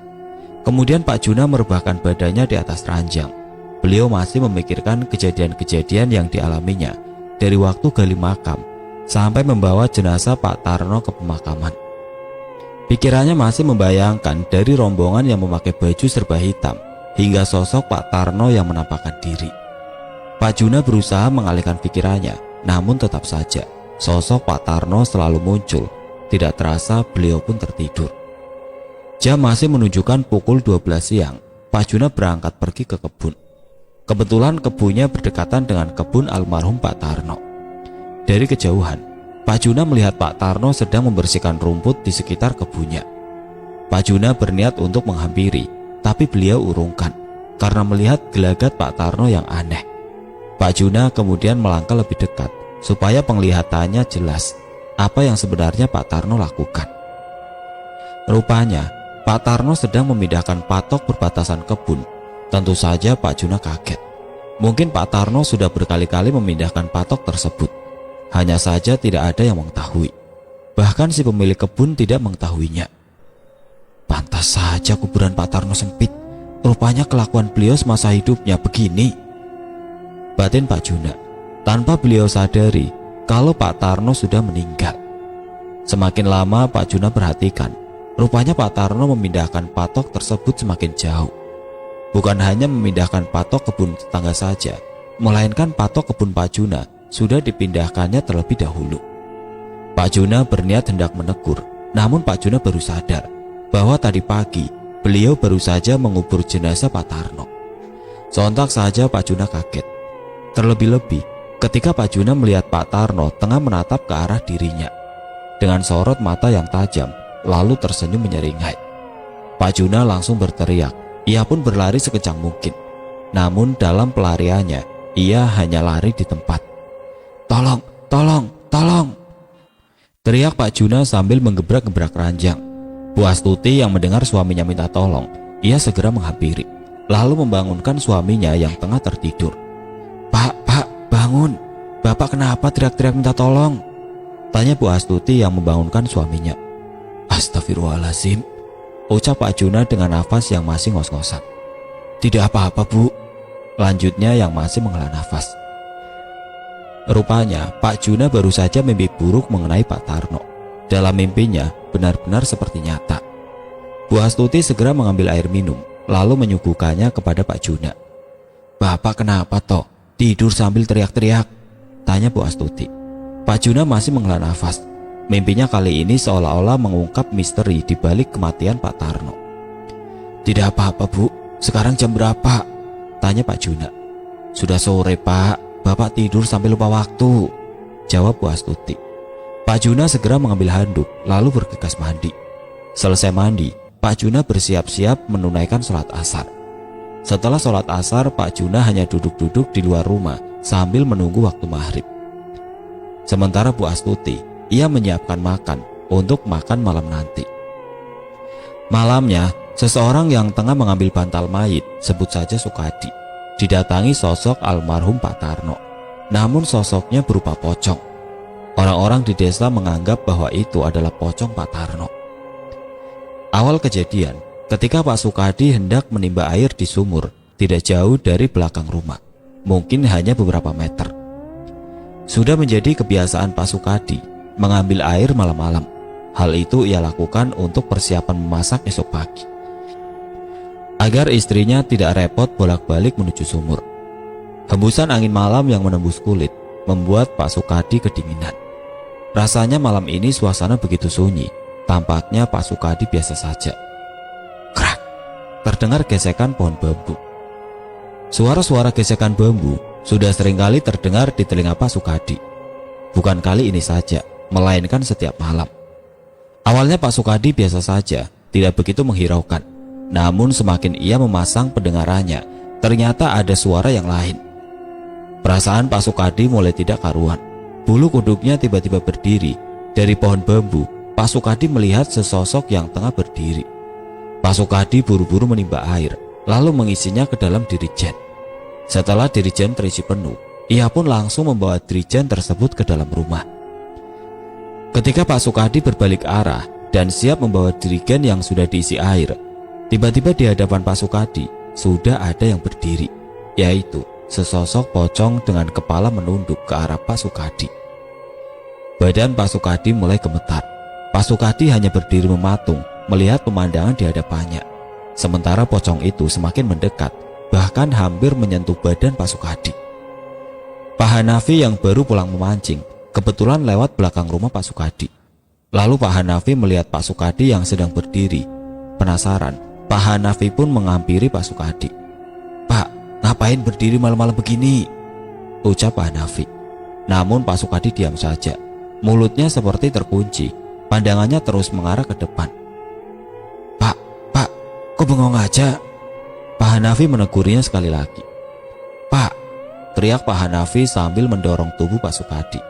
Kemudian Pak Juna merebahkan badannya di atas ranjang. Beliau masih memikirkan kejadian-kejadian yang dialaminya dari waktu gali makam sampai membawa jenazah Pak Tarno ke pemakaman. Pikirannya masih membayangkan dari rombongan yang memakai baju serba hitam hingga sosok Pak Tarno yang menampakkan diri. Pak Juna berusaha mengalihkan pikirannya, namun tetap saja sosok Pak Tarno selalu muncul. Tidak terasa beliau pun tertidur. Jam masih menunjukkan pukul 12 siang. Pak Juna berangkat pergi ke kebun. Kebetulan kebunnya berdekatan dengan kebun almarhum Pak Tarno. Dari kejauhan, Pak Juna melihat Pak Tarno sedang membersihkan rumput di sekitar kebunnya. Pak Juna berniat untuk menghampiri, tapi beliau urungkan karena melihat gelagat Pak Tarno yang aneh. Pak Juna kemudian melangkah lebih dekat supaya penglihatannya jelas apa yang sebenarnya Pak Tarno lakukan. Rupanya, Pak Tarno sedang memindahkan patok perbatasan kebun. Tentu saja Pak Juna kaget. Mungkin Pak Tarno sudah berkali-kali memindahkan patok tersebut. Hanya saja tidak ada yang mengetahui. Bahkan si pemilik kebun tidak mengetahuinya. Pantas saja kuburan Pak Tarno sempit. Rupanya kelakuan beliau semasa hidupnya begini, batin Pak Juna, tanpa beliau sadari kalau Pak Tarno sudah meninggal. Semakin lama Pak Juna perhatikan, rupanya Pak Tarno memindahkan patok tersebut semakin jauh. bukan hanya memindahkan patok kebun tetangga saja, melainkan patok kebun Pak Juna sudah dipindahkannya terlebih dahulu. Pak Juna berniat hendak menegur, namun Pak Juna baru sadar bahwa tadi pagi beliau baru saja mengubur jenazah Pak Tarno. Sontak saja Pak Juna kaget. Terlebih-lebih ketika Pak Juna melihat Pak Tarno tengah menatap ke arah dirinya dengan sorot mata yang tajam, lalu tersenyum menyeringai. Pak Juna langsung berteriak. Ia pun berlari sekencang mungkin. Namun dalam pelariannya, ia hanya lari di tempat. "Tolong, tolong, tolong!" teriak Pak Juna sambil menggebrak-gebrak ranjang. Bu Astuti yang mendengar suaminya minta tolong, ia segera menghampiri, lalu membangunkan suaminya yang tengah tertidur. Pak, bangun! Bapak kenapa teriak-teriak minta tolong?" tanya Bu Astuti yang membangunkan suaminya. "Astagfirullahaladzim," ucap Pak Juna dengan nafas yang masih ngos-ngosan. "Tidak apa-apa, Bu," lanjutnya yang masih menghela nafas. Rupanya Pak Juna baru saja mimpi buruk mengenai Pak Tarno. Dalam mimpinya benar-benar seperti nyata. Bu Astuti segera mengambil air minum, lalu menyuguhkannya kepada Pak Juna. "Bapak kenapa toh? Tidur sambil teriak-teriak?" tanya Bu Astuti. Pak Juna masih menghela nafas. Mimpinya kali ini seolah-olah mengungkap misteri di balik kematian Pak Tarno. "Tidak apa-apa, Bu. Sekarang jam berapa?" tanya Pak Juna. "Sudah sore, Pak. Bapak tidur sampai lupa waktu," jawab Bu Astuti. Pak Juna segera mengambil handuk lalu bergegas mandi. Selesai mandi, Pak Juna bersiap-siap menunaikan sholat asar. Setelah sholat asar, Pak Juna hanya duduk-duduk di luar rumah sambil menunggu waktu maghrib. Sementara Bu Astuti, ia menyiapkan makan untuk makan malam nanti. Malamnya, seseorang yang tengah mengambil bantal mayit, sebut saja Sukadi, didatangi sosok almarhum Pak Tarno. Namun sosoknya berupa pocong. Orang-orang di desa menganggap bahwa itu adalah pocong Pak Tarno. Awal kejadian, ketika Pak Sukadi hendak menimba air di sumur tidak jauh dari belakang rumah, mungkin hanya beberapa meter. Sudah menjadi kebiasaan Pak Sukadi mengambil air malam-malam. Hal itu ia lakukan untuk persiapan memasak esok pagi, agar istrinya tidak repot bolak-balik menuju sumur. Hembusan angin malam yang menembus kulit membuat Pak Sukadi kedinginan. Rasanya malam ini suasana begitu sunyi. Tampaknya Pak Sukadi biasa saja. Krak! Terdengar gesekan pohon bambu. Suara-suara gesekan bambu sudah seringkali terdengar di telinga Pak Sukadi. Bukan kali ini saja, melainkan setiap malam. Awalnya Pak Sukadi biasa saja, tidak begitu menghiraukan. Namun semakin ia memasang pendengarannya, ternyata ada suara yang lain. Perasaan Pak Sukadi mulai tidak karuan. Bulu kuduknya tiba-tiba berdiri. Dari pohon bambu, Pak Sukadi melihat sesosok yang tengah berdiri. Pak Sukadi buru-buru menimba air, lalu mengisinya ke dalam dirijen. Setelah dirijen terisi penuh, ia pun langsung membawa dirijen tersebut ke dalam rumah. Ketika Pak Sukadi berbalik arah dan siap membawa dirigen yang sudah diisi air, tiba-tiba di hadapan Pak Sukadi sudah ada yang berdiri, yaitu sesosok pocong dengan kepala menunduk ke arah Pak Sukadi. Badan Pak Sukadi mulai gemetar. Pak Sukadi hanya berdiri mematung melihat pemandangan di hadapannya. Sementara pocong itu semakin mendekat, bahkan hampir menyentuh badan Pak Sukadi. Pak Hanafi yang baru pulang memancing kebetulan lewat belakang rumah Pak Sukadi. Lalu Pak Hanafi melihat Pak Sukadi yang sedang berdiri. Penasaran, Pak Hanafi pun menghampiri Pak Sukadi. "Pak, ngapain berdiri malam-malam begini?" ucap Pak Hanafi. Namun Pak Sukadi diam saja. Mulutnya seperti terkunci. Pandangannya terus mengarah ke depan. Pak, kok bengong aja?" Pak Hanafi menegurnya sekali lagi. "Pak," teriak Pak Hanafi sambil mendorong tubuh Pak Sukadi.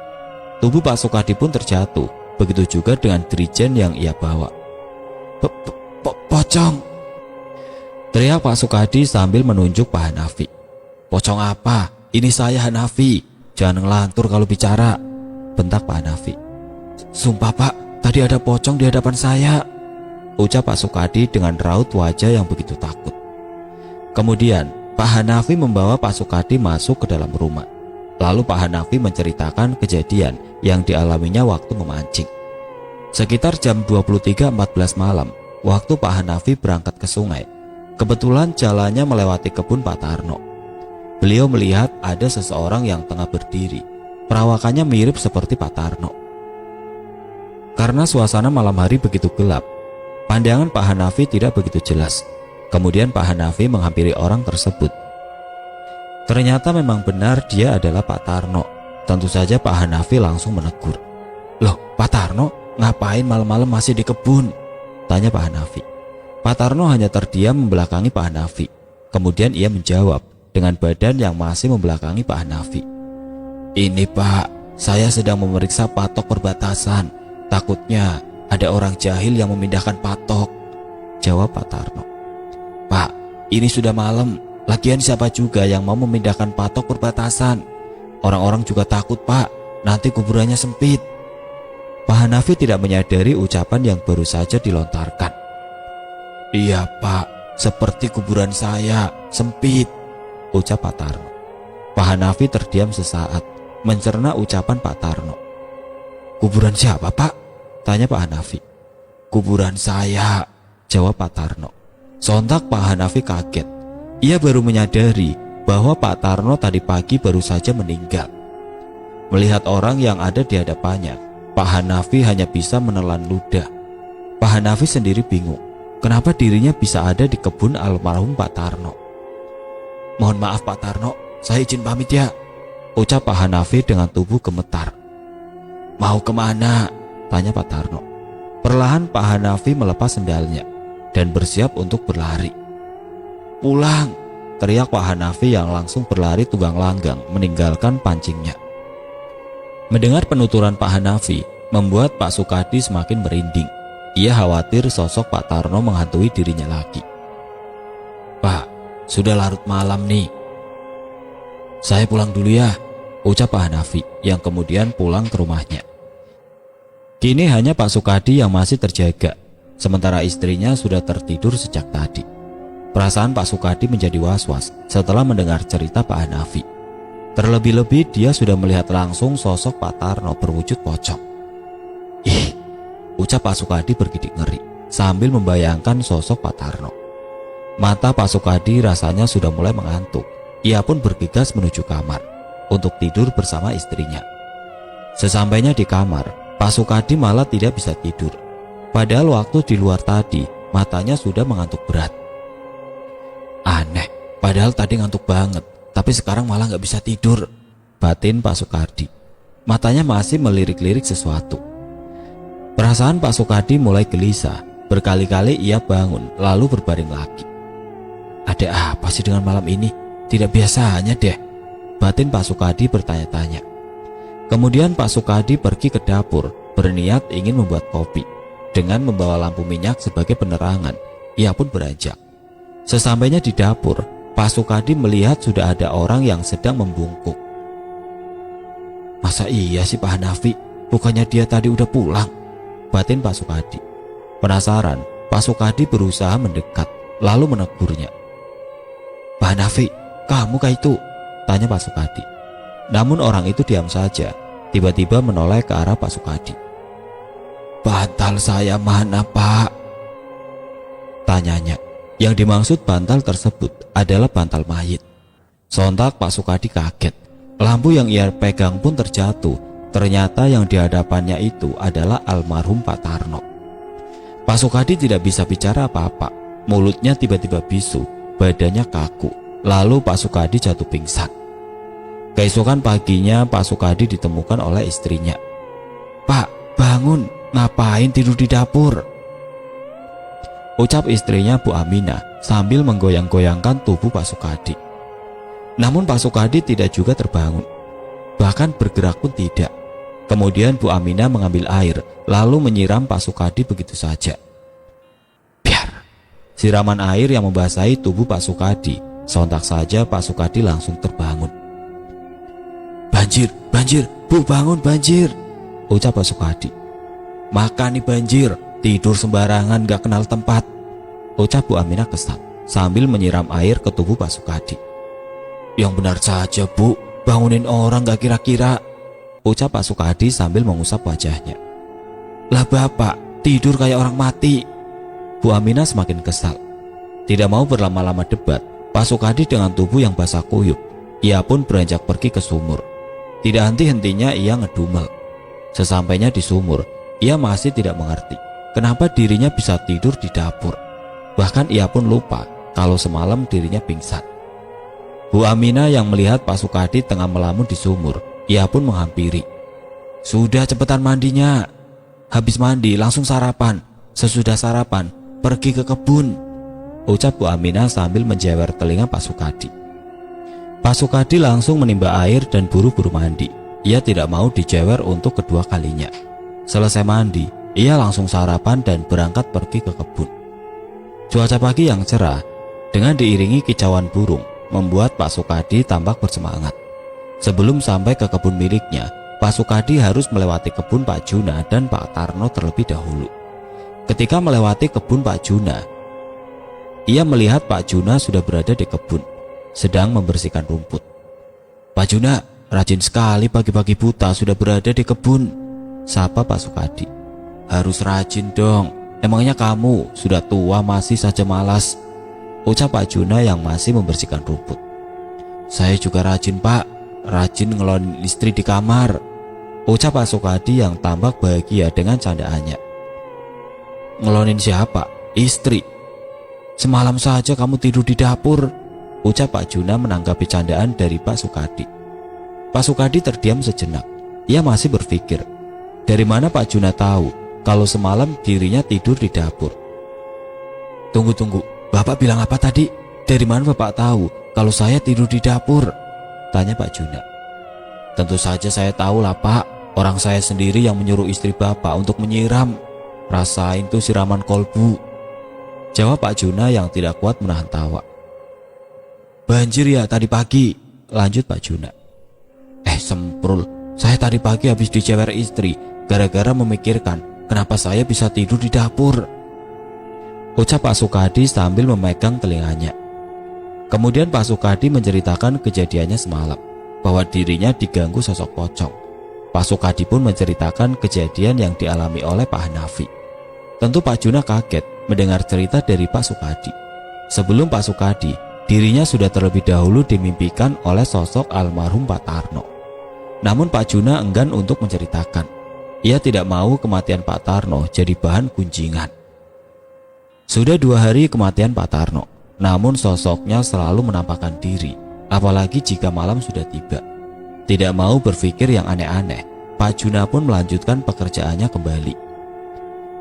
Tubuh Pak Sukadi pun terjatuh, begitu juga dengan dirijen yang ia bawa. Pocong!" teriak Pak Sukadi sambil menunjuk Pak Hanafi. "Pocong apa? Ini saya Hanafi. Jangan ngelantur kalau bicara," bentak Pak Hanafi. "Sumpah Pak, tadi ada pocong di hadapan saya," ucap Pak Sukadi dengan raut wajah yang begitu takut. Kemudian Pak Hanafi membawa Pak Sukadi masuk ke dalam rumah. Lalu Pak Hanafi menceritakan kejadian yang dialaminya waktu memancing. Sekitar jam 23.14 malam, waktu Pak Hanafi berangkat ke sungai, Kebetulan jalannya melewati kebun Pak Tarno. Beliau melihat ada seseorang yang tengah berdiri. Perawakannya mirip seperti Pak Tarno. Karena suasana malam hari begitu gelap, pandangan Pak Hanafi tidak begitu jelas. Kemudian Pak Hanafi menghampiri orang tersebut. Ternyata memang benar dia adalah Pak Tarno. Tentu saja Pak Hanafi langsung menegur. "Loh, Pak Tarno, ngapain malam-malam masih di kebun?" tanya Pak Hanafi. Pak Tarno hanya terdiam membelakangi Pak Hanafi. Kemudian ia menjawab dengan badan yang masih membelakangi Pak Hanafi. "Ini Pak, saya sedang memeriksa patok perbatasan. Takutnya ada orang jahil yang memindahkan patok," jawab Pak Tarno. "Pak, ini sudah malam. Lagian siapa juga yang mau memindahkan patok perbatasan? Orang-orang juga takut Pak, nanti kuburannya sempit." Pak Hanafi tidak menyadari ucapan yang baru saja dilontarkan. "Iya Pak, seperti kuburan saya, sempit," ucap Pak Tarno. Pak Hanafi terdiam sesaat, mencerna ucapan Pak Tarno. "Kuburan siapa Pak?" tanya Pak Hanafi. "Kuburan saya," jawab Pak Tarno. Sontak Pak Hanafi kaget. Ia baru menyadari bahwa Pak Tarno tadi pagi baru saja meninggal. Melihat orang yang ada di hadapannya, Pak Hanafi hanya bisa menelan ludah. Pak Hanafi sendiri bingung, kenapa dirinya bisa ada di kebun almarhum Pak Tarno. "Mohon maaf Pak Tarno, saya izin pamit ya," ucap Pak Hanafi dengan tubuh gemetar. "Mau kemana?" tanya Pak Tarno. Perlahan Pak Hanafi melepas sendalnya dan bersiap untuk berlari. "Pulang!" teriak Pak Hanafi yang langsung berlari tunggang langgang meninggalkan pancingnya. Mendengar penuturan Pak Hanafi membuat Pak Sukadi semakin merinding. Ia khawatir sosok Pak Tarno menghantui dirinya lagi. "Pak, sudah larut malam nih. Saya pulang dulu ya," ucap Pak Hanafi yang kemudian pulang ke rumahnya. Kini hanya Pak Sukadi yang masih terjaga, sementara istrinya sudah tertidur sejak tadi. Perasaan Pak Sukadi menjadi was-was setelah mendengar cerita Pak Hanafi. Terlebih-lebih dia sudah melihat langsung sosok Pak Tarno berwujud pocong. "Ih," ucap Pak Sukadi bergidik ngeri sambil membayangkan sosok Pak Tarno. Mata Pak Sukadi rasanya sudah mulai mengantuk. Ia pun bergegas menuju kamar untuk tidur bersama istrinya. Sesampainya di kamar, Pak Sukadi malah tidak bisa tidur. Padahal waktu di luar tadi matanya sudah mengantuk berat. "Aneh, padahal tadi ngantuk banget, tapi sekarang malah gak bisa tidur," batin Pak Sukadi. Matanya masih melirik-lirik sesuatu. Perasaan Pak Sukadi mulai gelisah. Berkali-kali ia bangun lalu berbaring lagi. "Ada apa sih dengan malam ini? Tidak biasanya deh," batin Pak Sukadi bertanya-tanya. Kemudian Pak Sukadi pergi ke dapur berniat ingin membuat kopi. Dengan membawa lampu minyak sebagai penerangan, ia pun beranjak. Sesampainya di dapur, Pak Sukadi melihat sudah ada orang yang sedang membungkuk. "Masa iya sih Pak Hanafi? Bukannya dia tadi udah pulang?" batin Pak Sukadi. Penasaran, Pak Sukadi berusaha mendekat lalu menegurnya. "Pak Hanafi, kamu kah itu?" tanya Pak Sukadi. Namun orang itu diam saja, tiba-tiba menoleh ke arah Pak Sukadi. "Bantal saya mana Pak?" tanyanya. Yang dimaksud bantal tersebut adalah bantal mayit. Sontak Pak Sukadi kaget. Lampu yang ia pegang pun terjatuh. Ternyata yang di hadapannya itu adalah almarhum Pak Tarno. Pak Sukadi tidak bisa bicara apa-apa. Mulutnya tiba-tiba bisu, badannya kaku. Lalu Pak Sukadi jatuh pingsan. Keesokan paginya Pak Sukadi ditemukan oleh istrinya. "Pak, bangun, ngapain tidur di dapur?" ucap istrinya Bu Aminah sambil menggoyang-goyangkan tubuh Pak Sukadi. Namun Pak Sukadi tidak juga terbangun, bahkan bergerak pun tidak. Kemudian Bu Aminah mengambil air lalu menyiram Pak Sukadi begitu saja. Biar. Siraman air yang membasahi tubuh Pak Sukadi. Sontak saja Pak Sukadi langsung terbangun. "Banjir, banjir, Bu bangun banjir," ucap Pak Sukadi. "Makan nih banjir, tidur sembarangan gak kenal tempat," ucap Bu Aminah kesal sambil menyiram air ke tubuh Pak Sukadi. "Yang benar saja Bu, bangunin orang gak kira-kira," ucap Pak Sukadi sambil mengusap wajahnya. "Lah Bapak, tidur kayak orang mati," Bu Aminah semakin kesal. Tidak mau berlama-lama debat, Pak Sukadi dengan tubuh yang basah kuyup, ia pun beranjak pergi ke sumur. Tidak henti-hentinya ia ngedumel. Sesampainya di sumur, ia masih tidak mengerti kenapa dirinya bisa tidur di dapur. Bahkan ia pun lupa kalau semalam dirinya pingsan. Bu Aminah yang melihat Pak Sukadi tengah melamun di sumur, ia pun menghampiri. "Sudah, cepetan mandinya. Habis mandi langsung sarapan. Sesudah sarapan pergi ke kebun," ucap Bu Aminah sambil menjewer telinga Pak Sukadi. Pak Sukadi langsung menimba air dan buru-buru mandi. Ia tidak mau dijewer untuk kedua kalinya. Selesai mandi, ia langsung sarapan dan berangkat pergi ke kebun. Cuaca pagi yang cerah dengan diiringi kicauan burung membuat Pak Sukadi tampak bersemangat. Sebelum sampai ke kebun miliknya, Pak Sukadi harus melewati kebun Pak Juna dan Pak Tarno terlebih dahulu. Ketika melewati kebun Pak Juna, ia melihat Pak Juna sudah berada di kebun, sedang membersihkan rumput. "Pak Juna, rajin sekali pagi-pagi buta sudah berada di kebun," sapa Pak Sukadi. "Harus rajin dong, emangnya kamu sudah tua masih saja malas," ucap Pak Juna yang masih membersihkan rumput. "Saya juga rajin Pak, rajin ngelonin istri di kamar," ucap Pak Sukadi yang tampak bahagia dengan candaannya. "Ngelonin siapa? Istri? Semalam saja kamu tidur di dapur," ucap Pak Juna menanggapi candaan dari Pak Sukadi. Pak Sukadi terdiam sejenak. Ia masih berpikir, dari mana Pak Juna tahu kalau semalam dirinya tidur di dapur. Tunggu, Bapak bilang apa tadi? Dari mana Bapak tahu kalau saya tidur di dapur?" tanya Pak Juna. "Tentu saja saya tahu lah Pak. Orang saya sendiri yang menyuruh istri Bapak untuk menyiram. Rasain tuh siraman kolbu," jawab Pak Juna yang tidak kuat menahan tawa. "Banjir ya tadi pagi," lanjut Pak Juna. Semprul, saya tadi pagi habis dicewer istri gara-gara memikirkan kenapa saya bisa tidur di dapur," ucap Pak Sukadi sambil memegang telinganya. Kemudian Pak Sukadi menceritakan kejadiannya semalam, bahwa dirinya diganggu sosok pocong. Pak Sukadi pun menceritakan kejadian yang dialami oleh Pak Hanafi. Tentu Pak Juna kaget mendengar cerita dari Pak Sukadi. Sebelum Pak Sukadi, dirinya sudah terlebih dahulu dimimpikan oleh sosok almarhum Pak Tarno. Namun Pak Juna enggan untuk menceritakan. Ia tidak mau kematian Pak Tarno jadi bahan gunjingan. Sudah 2 hari kematian Pak Tarno, namun sosoknya selalu menampakkan diri, apalagi jika malam sudah tiba. Tidak mau berpikir yang aneh-aneh, Pak Juna pun melanjutkan pekerjaannya kembali.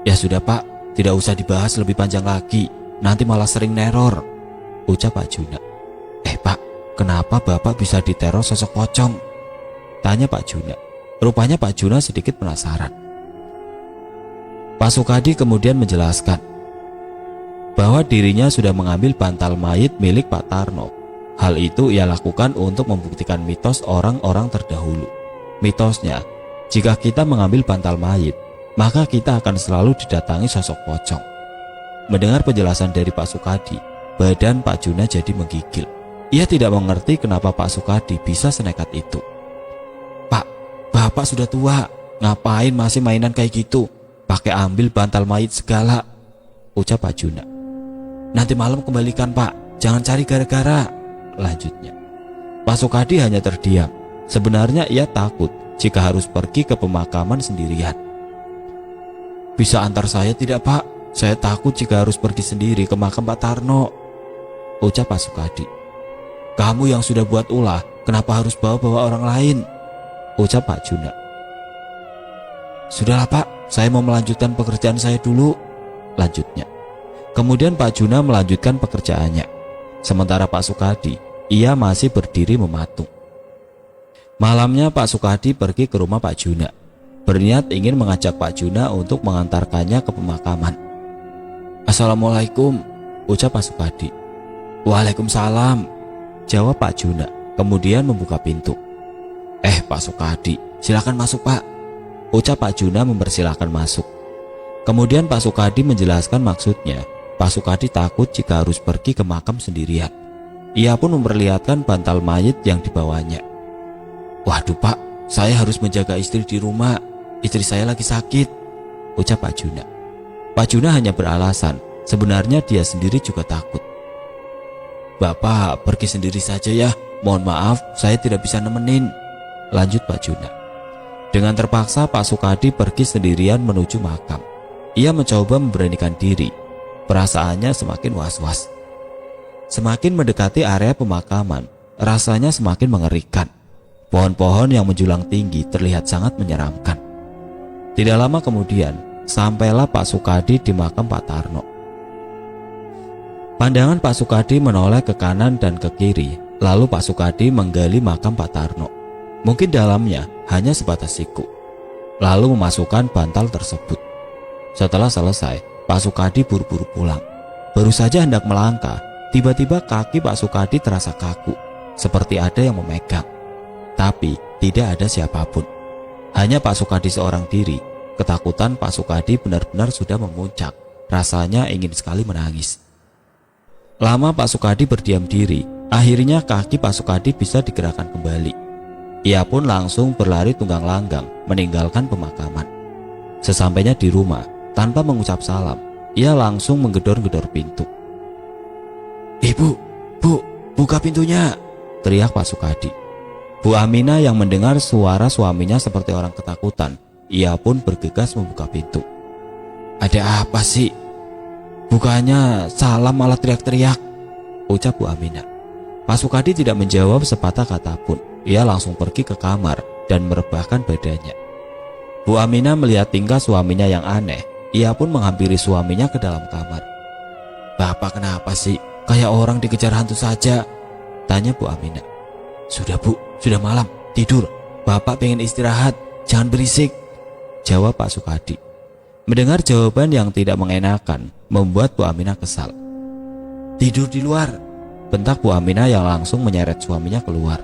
"Ya sudah Pak, tidak usah dibahas lebih panjang lagi, nanti malah sering neror," ucap Pak Juna. Pak, kenapa Bapak bisa diteror sosok pocong?" tanya Pak Juna. Rupanya Pak Juna sedikit penasaran. Pak Sukadi kemudian menjelaskan bahwa dirinya sudah mengambil bantal mayit milik Pak Tarno. Hal itu ia lakukan untuk membuktikan mitos orang-orang terdahulu. Mitosnya, jika kita mengambil bantal mayit, maka kita akan selalu didatangi sosok pocong. Mendengar penjelasan dari Pak Sukadi, badan Pak Juna jadi menggigil. Ia tidak mengerti kenapa Pak Sukadi bisa senekat itu. "Pak, Bapak sudah tua, ngapain masih mainan kayak gitu? Pakai ambil bantal mayit segala," ucap Pak Juna. "Nanti malam kembalikan Pak, jangan cari gara-gara," lanjutnya. Pak Sukadi hanya terdiam. Sebenarnya ia takut jika harus pergi ke pemakaman sendirian. "Bisa antar saya tidak Pak? Saya takut jika harus pergi sendiri ke makam Pak Tarno," ucap Pak Sukadi. "Kamu yang sudah buat ulah, kenapa harus bawa-bawa orang lain?" ucap Pak Juna. "Sudahlah Pak, saya mau melanjutkan pekerjaan saya dulu," lanjutnya. Kemudian Pak Juna melanjutkan pekerjaannya. Sementara Pak Sukadi, ia masih berdiri mematung. Malamnya Pak Sukadi pergi ke rumah Pak Juna, berniat ingin mengajak Pak Juna untuk mengantarkannya ke pemakaman. "Assalamualaikum," ucap Pak Sukadi. "Waalaikumsalam," jawab Pak Juna, kemudian membuka pintu. Pak Sukadi, silakan masuk Pak," ucap Pak Juna mempersilahkan masuk. Kemudian Pak Sukadi menjelaskan maksudnya. Pak Sukadi takut jika harus pergi ke makam sendirian. Ia pun memperlihatkan bantal mayit yang dibawanya. "Waduh Pak, saya harus menjaga istri di rumah. Istri saya lagi sakit," ucap Pak Juna. Pak Juna hanya beralasan, sebenarnya dia sendiri juga takut. Bapak pergi sendiri saja ya. Mohon maaf, saya tidak bisa nemenin, lanjut Pak Juna. Dengan terpaksa Pak Sukadi pergi sendirian menuju makam. Ia mencoba memberanikan diri. Perasaannya semakin was-was. Semakin mendekati area pemakaman, rasanya semakin mengerikan. Pohon-pohon yang menjulang tinggi terlihat sangat menyeramkan. Tidak lama kemudian, sampailah Pak Sukadi di makam Pak Tarno. Pandangan Pak Sukadi menoleh ke kanan dan ke kiri, lalu Pak Sukadi menggali makam Pak Tarno. Mungkin dalamnya hanya sebatas siku. Lalu memasukkan bantal tersebut. Setelah selesai, Pak Sukadi buru-buru pulang. Baru saja hendak melangkah, tiba-tiba kaki Pak Sukadi terasa kaku, seperti ada yang memegang. Tapi tidak ada siapapun. Hanya Pak Sukadi seorang diri. Ketakutan Pak Sukadi benar-benar sudah memuncak. Rasanya ingin sekali menangis. Lama Pak Sukadi berdiam diri. Akhirnya kaki Pak Sukadi bisa digerakkan kembali. Ia pun langsung berlari tunggang langgang meninggalkan pemakaman. Sesampainya di rumah, tanpa mengucap salam, ia langsung menggedor-gedor pintu. "Ibu, Bu, buka pintunya!" teriak Pak Sukadi. Bu Aminah yang mendengar suara suaminya seperti orang ketakutan, ia pun bergegas membuka pintu. "Ada apa sih? Bukannya salam malah teriak-teriak," ucap Bu Aminah. Pak Sukadi tidak menjawab sepatah kata pun. Ia langsung pergi ke kamar dan merebahkan badannya. Bu Aminah melihat tingkah suaminya yang aneh. Ia pun menghampiri suaminya ke dalam kamar. "Bapak kenapa sih? Kayak orang dikejar hantu saja," tanya Bu Aminah. "Sudah Bu, sudah malam, tidur. Bapak pengen istirahat, jangan berisik," jawab Pak Sukadi. Mendengar jawaban yang tidak mengenakan membuat Bu Aminah kesal. "Tidur di luar," bentak Bu Aminah yang langsung menyeret suaminya keluar.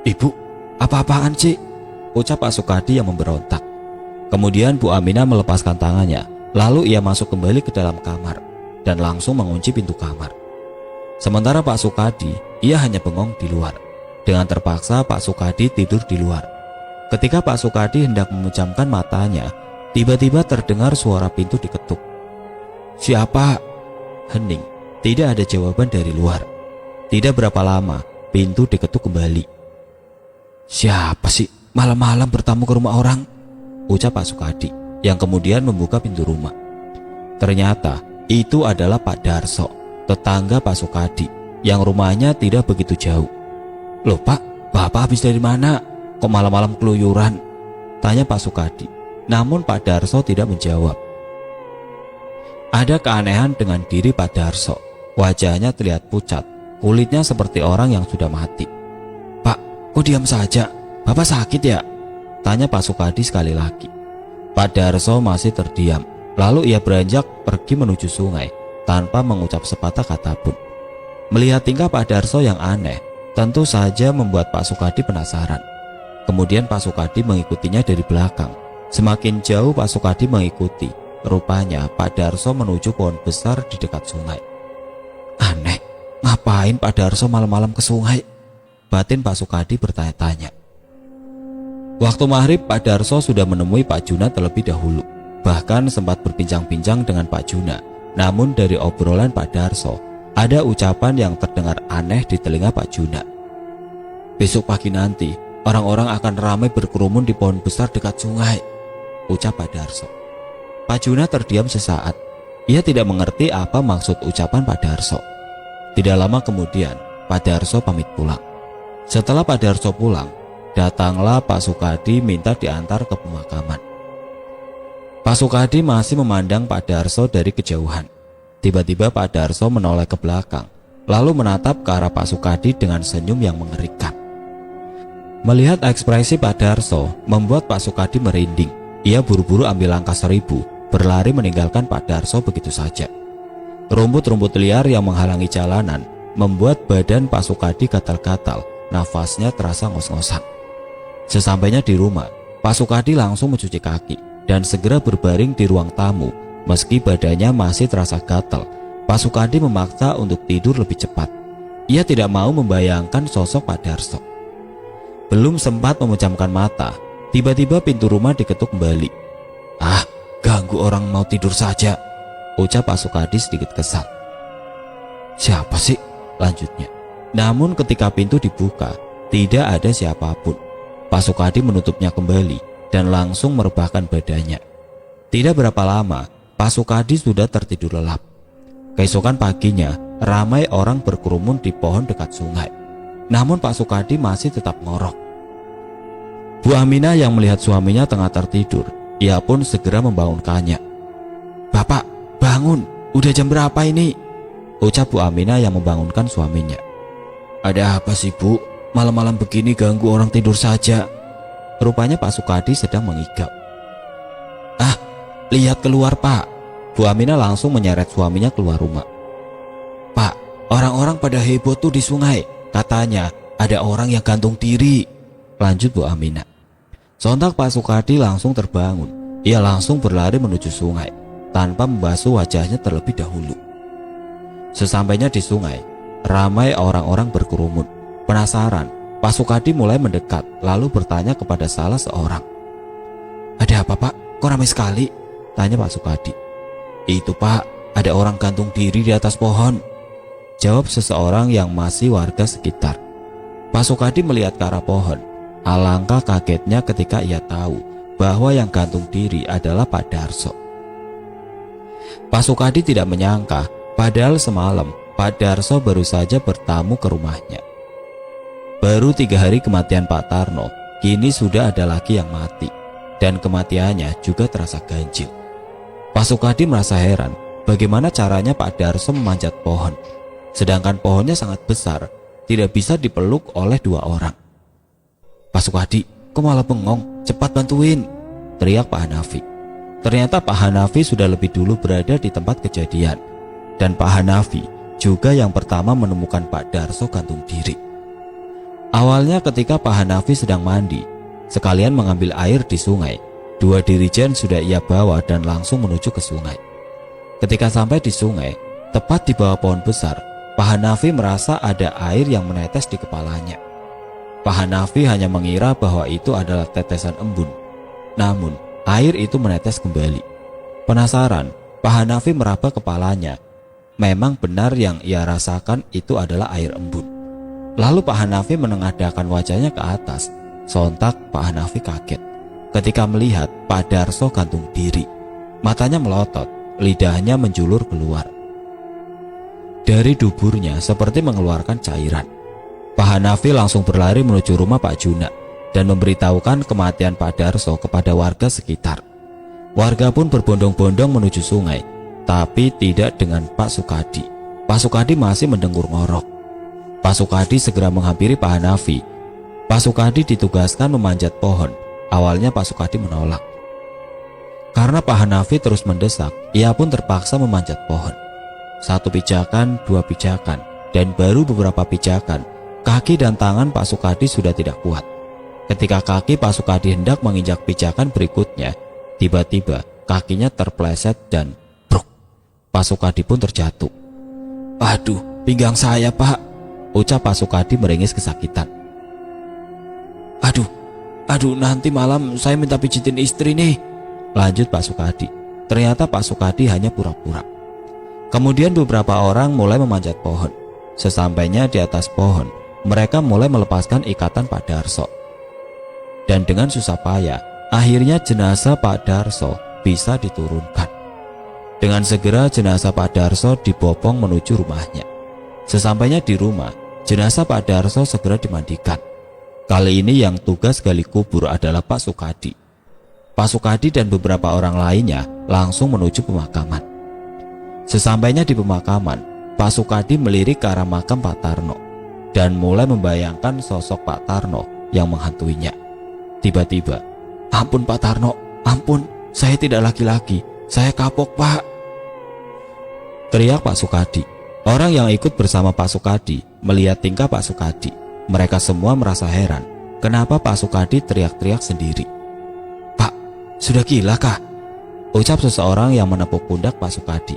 "Ibu, apa-apaan sih?" ucap Pak Sukadi yang memberontak. Kemudian Bu Aminah melepaskan tangannya. Lalu ia masuk kembali ke dalam kamar dan langsung mengunci pintu kamar. Sementara Pak Sukadi, ia hanya bengong di luar. Dengan terpaksa Pak Sukadi tidur di luar. Ketika Pak Sukadi hendak memejamkan matanya, tiba-tiba terdengar suara pintu diketuk. "Siapa?" Hening, tidak ada jawaban dari luar. Tidak berapa lama, pintu diketuk kembali. "Siapa sih malam-malam bertamu ke rumah orang?" ucap Pak Sukadi, yang kemudian membuka pintu rumah. Ternyata itu adalah Pak Darso, tetangga Pak Sukadi, yang rumahnya tidak begitu jauh. "Loh Pak, Bapak habis dari mana? Kok malam-malam keluyuran?" tanya Pak Sukadi. Namun Pak Darso tidak menjawab. Ada keanehan dengan diri Pak Darso. Wajahnya terlihat pucat, kulitnya seperti orang yang sudah mati. "Pak, kok diam saja? Bapak sakit ya?" tanya Pak Sukadi sekali lagi. Pak Darso masih terdiam. Lalu ia beranjak pergi menuju sungai tanpa mengucap sepatah kata pun. Melihat tingkah Pak Darso yang aneh, tentu saja membuat Pak Sukadi penasaran. Kemudian Pak Sukadi mengikutinya dari belakang. Semakin jauh Pak Sukadi mengikuti, rupanya Pak Darso menuju pohon besar di dekat sungai. "Aneh, ngapain Pak Darso malam-malam ke sungai?" batin Pak Sukadi bertanya-tanya. Waktu maghrib Pak Darso sudah menemui Pak Juna terlebih dahulu. Bahkan sempat berbincang-bincang dengan Pak Juna. Namun dari obrolan Pak Darso, ada ucapan yang terdengar aneh di telinga Pak Juna. "Besok pagi nanti, orang-orang akan ramai berkerumun di pohon besar dekat sungai," ucap Pak Darso. Pak Juna terdiam sesaat. Ia tidak mengerti apa maksud ucapan Pak Darso. Tidak lama kemudian, Pak Darso pamit pulang. Setelah Pak Darso pulang, datanglah Pak Sukadi minta diantar ke pemakaman. Pak Sukadi masih memandang Pak Darso dari kejauhan. Tiba-tiba Pak Darso menoleh ke belakang, lalu menatap ke arah Pak Sukadi dengan senyum yang mengerikan. Melihat ekspresi Pak Darso membuat Pak Sukadi merinding. Ia buru-buru ambil langkah 1000, berlari meninggalkan Pak Darso begitu saja. Rumput-rumput liar yang menghalangi jalanan membuat badan Pak Sukadi gatal-gatal, nafasnya terasa ngos-ngosan. Sesampainya di rumah, Pak Sukadi langsung mencuci kaki dan segera berbaring di ruang tamu. Meski badannya masih terasa gatal, Pak Sukadi memaksa untuk tidur lebih cepat. Ia tidak mau membayangkan sosok Pak Darso. Belum sempat memejamkan mata, tiba-tiba pintu rumah diketuk kembali. "Ah, ganggu orang mau tidur saja," ucap Pak Sukadi sedikit kesal. "Siapa sih? lanjutnya. Namun ketika pintu dibuka, tidak ada siapapun. Pak Sukadi menutupnya kembali dan langsung merebahkan badannya. Tidak berapa lama, Pak Sukadi sudah tertidur lelap. Keesokan paginya, ramai orang berkerumun di pohon dekat sungai. Namun Pak Sukadi masih tetap ngorok. Bu Aminah yang melihat suaminya tengah tertidur, ia pun segera membangunkannya. "Bapak, bangun, udah jam berapa ini?" ucap Bu Aminah yang membangunkan suaminya. "Ada apa sih, Bu? Malam-malam begini ganggu orang tidur saja." Rupanya Pak Sukadi sedang mengigau. "Ah, lihat keluar, Pak." Bu Aminah langsung menyeret suaminya keluar rumah. "Pak, orang-orang pada heboh tuh di sungai. Katanya ada orang yang gantung diri," lanjut Bu Aminah. Sontak Pak Sukadi langsung terbangun. Ia langsung berlari menuju sungai tanpa membasuh wajahnya terlebih dahulu. Sesampainya di sungai, ramai orang-orang berkerumun. Penasaran, Pak Sukadi mulai mendekat lalu bertanya kepada salah seorang. "Ada apa, Pak? Kok ramai sekali?" tanya Pak Sukadi. "Itu, Pak, ada orang gantung diri di atas pohon," jawab seseorang yang masih warga sekitar. Pak Sukadi melihat ke arah pohon. Alangkah kagetnya ketika ia tahu bahwa yang gantung diri adalah Pak Darso. Pak Sukadi tidak menyangka, padahal semalam Pak Darso baru saja bertamu ke rumahnya. Baru 3 hari kematian Pak Tarno, kini sudah ada lagi yang mati, dan kematiannya juga terasa ganjil. Pak Sukadi merasa heran bagaimana caranya Pak Darso memanjat pohon, sedangkan pohonnya sangat besar, tidak bisa dipeluk oleh 2 orang. "Pak Sukadi, kok malah bengong? Cepat bantuin!" teriak Pak Hanafi. Ternyata Pak Hanafi sudah lebih dulu berada di tempat kejadian, dan Pak Hanafi juga yang pertama menemukan Pak Darso gantung diri. Awalnya ketika Pak Hanafi sedang mandi, sekalian mengambil air di sungai, 2 dirijen sudah ia bawa dan langsung menuju ke sungai. Ketika sampai di sungai, tepat di bawah pohon besar, Pak Hanafi merasa ada air yang menetes di kepalanya. Pak Hanafi hanya mengira bahwa itu adalah tetesan embun. Namun, air itu menetes kembali. Penasaran, Pak Hanafi meraba kepalanya. Memang benar yang ia rasakan itu adalah air embun. Lalu Pak Hanafi menengadahkan wajahnya ke atas. Sontak Pak Hanafi kaget ketika melihat Pak Darso gantung diri. Matanya melotot, lidahnya menjulur keluar. Dari duburnya seperti mengeluarkan cairan. Pak Hanafi langsung berlari menuju rumah Pak Juna dan memberitahukan kematian Pak Darso kepada warga sekitar. Warga pun berbondong-bondong menuju sungai, tapi tidak dengan Pak Sukadi. Pak Sukadi masih mendengur ngorok. Pak Sukadi segera menghampiri Pak Hanafi. Pak Sukadi ditugaskan memanjat pohon. Awalnya Pak Sukadi menolak. Karena Pak Hanafi terus mendesak, ia pun terpaksa memanjat pohon. 1 pijakan, 2 pijakan, dan baru beberapa pijakan, kaki dan tangan Pak Sukadi sudah tidak kuat. Ketika kaki Pak Sukadi hendak menginjak pijakan berikutnya, tiba-tiba kakinya terpleset dan bruk. Pak Sukadi pun terjatuh. "Aduh, pinggang saya, Pak," ucap Pak Sukadi meringis kesakitan. Aduh, nanti malam saya minta pijitin istri nih," lanjut Pak Sukadi. Ternyata Pak Sukadi hanya pura-pura. Kemudian beberapa orang mulai memanjat pohon. Sesampainya di atas pohon, mereka mulai melepaskan ikatan Pak Darso. Dan dengan susah payah, akhirnya jenazah Pak Darso bisa diturunkan. Dengan segera jenazah Pak Darso dibopong menuju rumahnya. Sesampainya di rumah, jenazah Pak Darso segera dimandikan. Kali ini yang tugas gali kubur adalah Pak Sukadi. Pak Sukadi dan beberapa orang lainnya langsung menuju pemakaman. Sesampainya di pemakaman, Pak Sukadi melirik ke arah makam Pak Tarno dan mulai membayangkan sosok Pak Tarno yang menghantuinya. Tiba-tiba, "Ampun Pak Tarno, ampun, saya tidak laki-laki, saya kapok, Pak," teriak Pak Sukadi. Orang yang ikut bersama Pak Sukadi melihat tingkah Pak Sukadi. Mereka semua merasa heran, kenapa Pak Sukadi teriak-teriak sendiri. "Pak, sudah gila kah?" ucap seseorang yang menepuk pundak Pak Sukadi.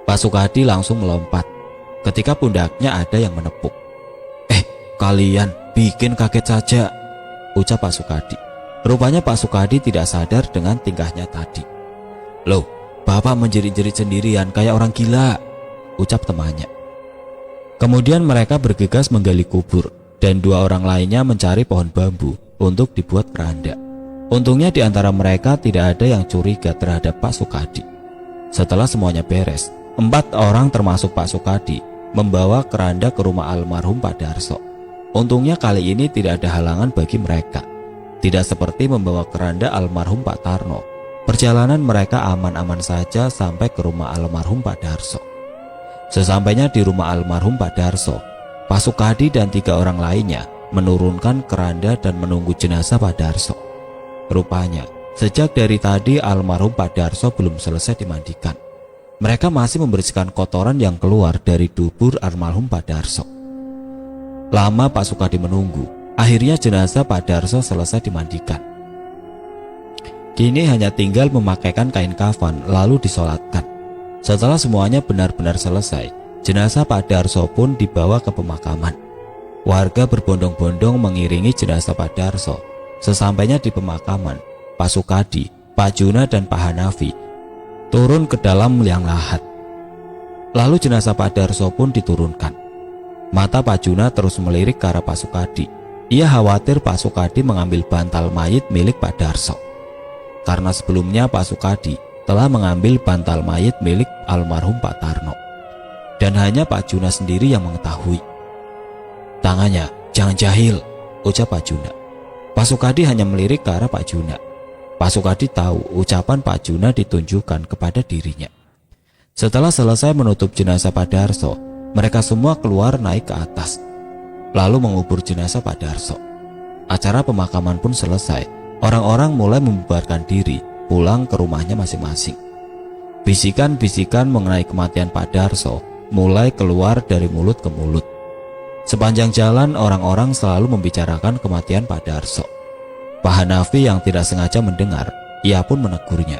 Pak Sukadi langsung melompat ketika pundaknya ada yang menepuk. Kalian bikin kaget saja," ucap Pak Sukadi. Rupanya Pak Sukadi tidak sadar dengan tingkahnya tadi. "Loh, Bapak menjerit-jerit sendirian kayak orang gila," ucap temannya. Kemudian mereka bergegas menggali kubur dan 2 orang lainnya mencari pohon bambu untuk dibuat keranda. Untungnya di antara mereka tidak ada yang curiga terhadap Pak Sukadi. Setelah semuanya beres, 4 orang termasuk Pak Sukadi membawa keranda ke rumah almarhum Pak Darso. Untungnya kali ini tidak ada halangan bagi mereka. Tidak seperti membawa keranda almarhum Pak Tarno. Perjalanan mereka aman-aman saja sampai ke rumah almarhum Pak Darso. Sesampainya di rumah almarhum Pak Darso, Pak Sukadi dan 3 orang lainnya menurunkan keranda dan menunggu jenazah Pak Darso. Rupanya, sejak dari tadi almarhum Pak Darso belum selesai dimandikan. Mereka masih membersihkan kotoran yang keluar dari tubuh almarhum Pak Darso. Lama Pak Sukadi menunggu, akhirnya jenazah Pak Darso selesai dimandikan. Kini hanya tinggal memakaikan kain kafan lalu disolatkan. Setelah semuanya benar-benar selesai, jenazah Pak Darso pun dibawa ke pemakaman. Warga berbondong-bondong mengiringi jenazah Pak Darso. Sesampainya di pemakaman, Pak Sukadi, Pak Juna dan Pak Hanafi turun ke dalam liang lahat. Lalu jenazah Pak Darso pun diturunkan. Mata Pak Juna terus melirik ke arah Pak Sukadi. Ia khawatir Pak Sukadi mengambil bantal mayit milik Pak Darso. Karena sebelumnya Pak Sukadi telah mengambil bantal mayit milik almarhum Pak Tarno. Dan hanya Pak Juna sendiri yang mengetahui. "Tangannya, jangan jahil," ucap Pak Juna. Pak Sukadi hanya melirik ke arah Pak Juna. Pak Sukadi tahu ucapan Pak Juna ditunjukkan kepada dirinya. Setelah selesai menutup jenazah Pak Darso, mereka semua keluar naik ke atas, lalu mengubur jenazah Pak Darso. Acara pemakaman pun selesai. Orang-orang mulai membubarkan diri pulang ke rumahnya masing-masing. Bisikan-bisikan mengenai kematian Pak Darso mulai keluar dari mulut ke mulut. Sepanjang jalan orang-orang selalu membicarakan kematian Pak Darso. Pak Hanafi yang tidak sengaja mendengar, ia pun menegurnya.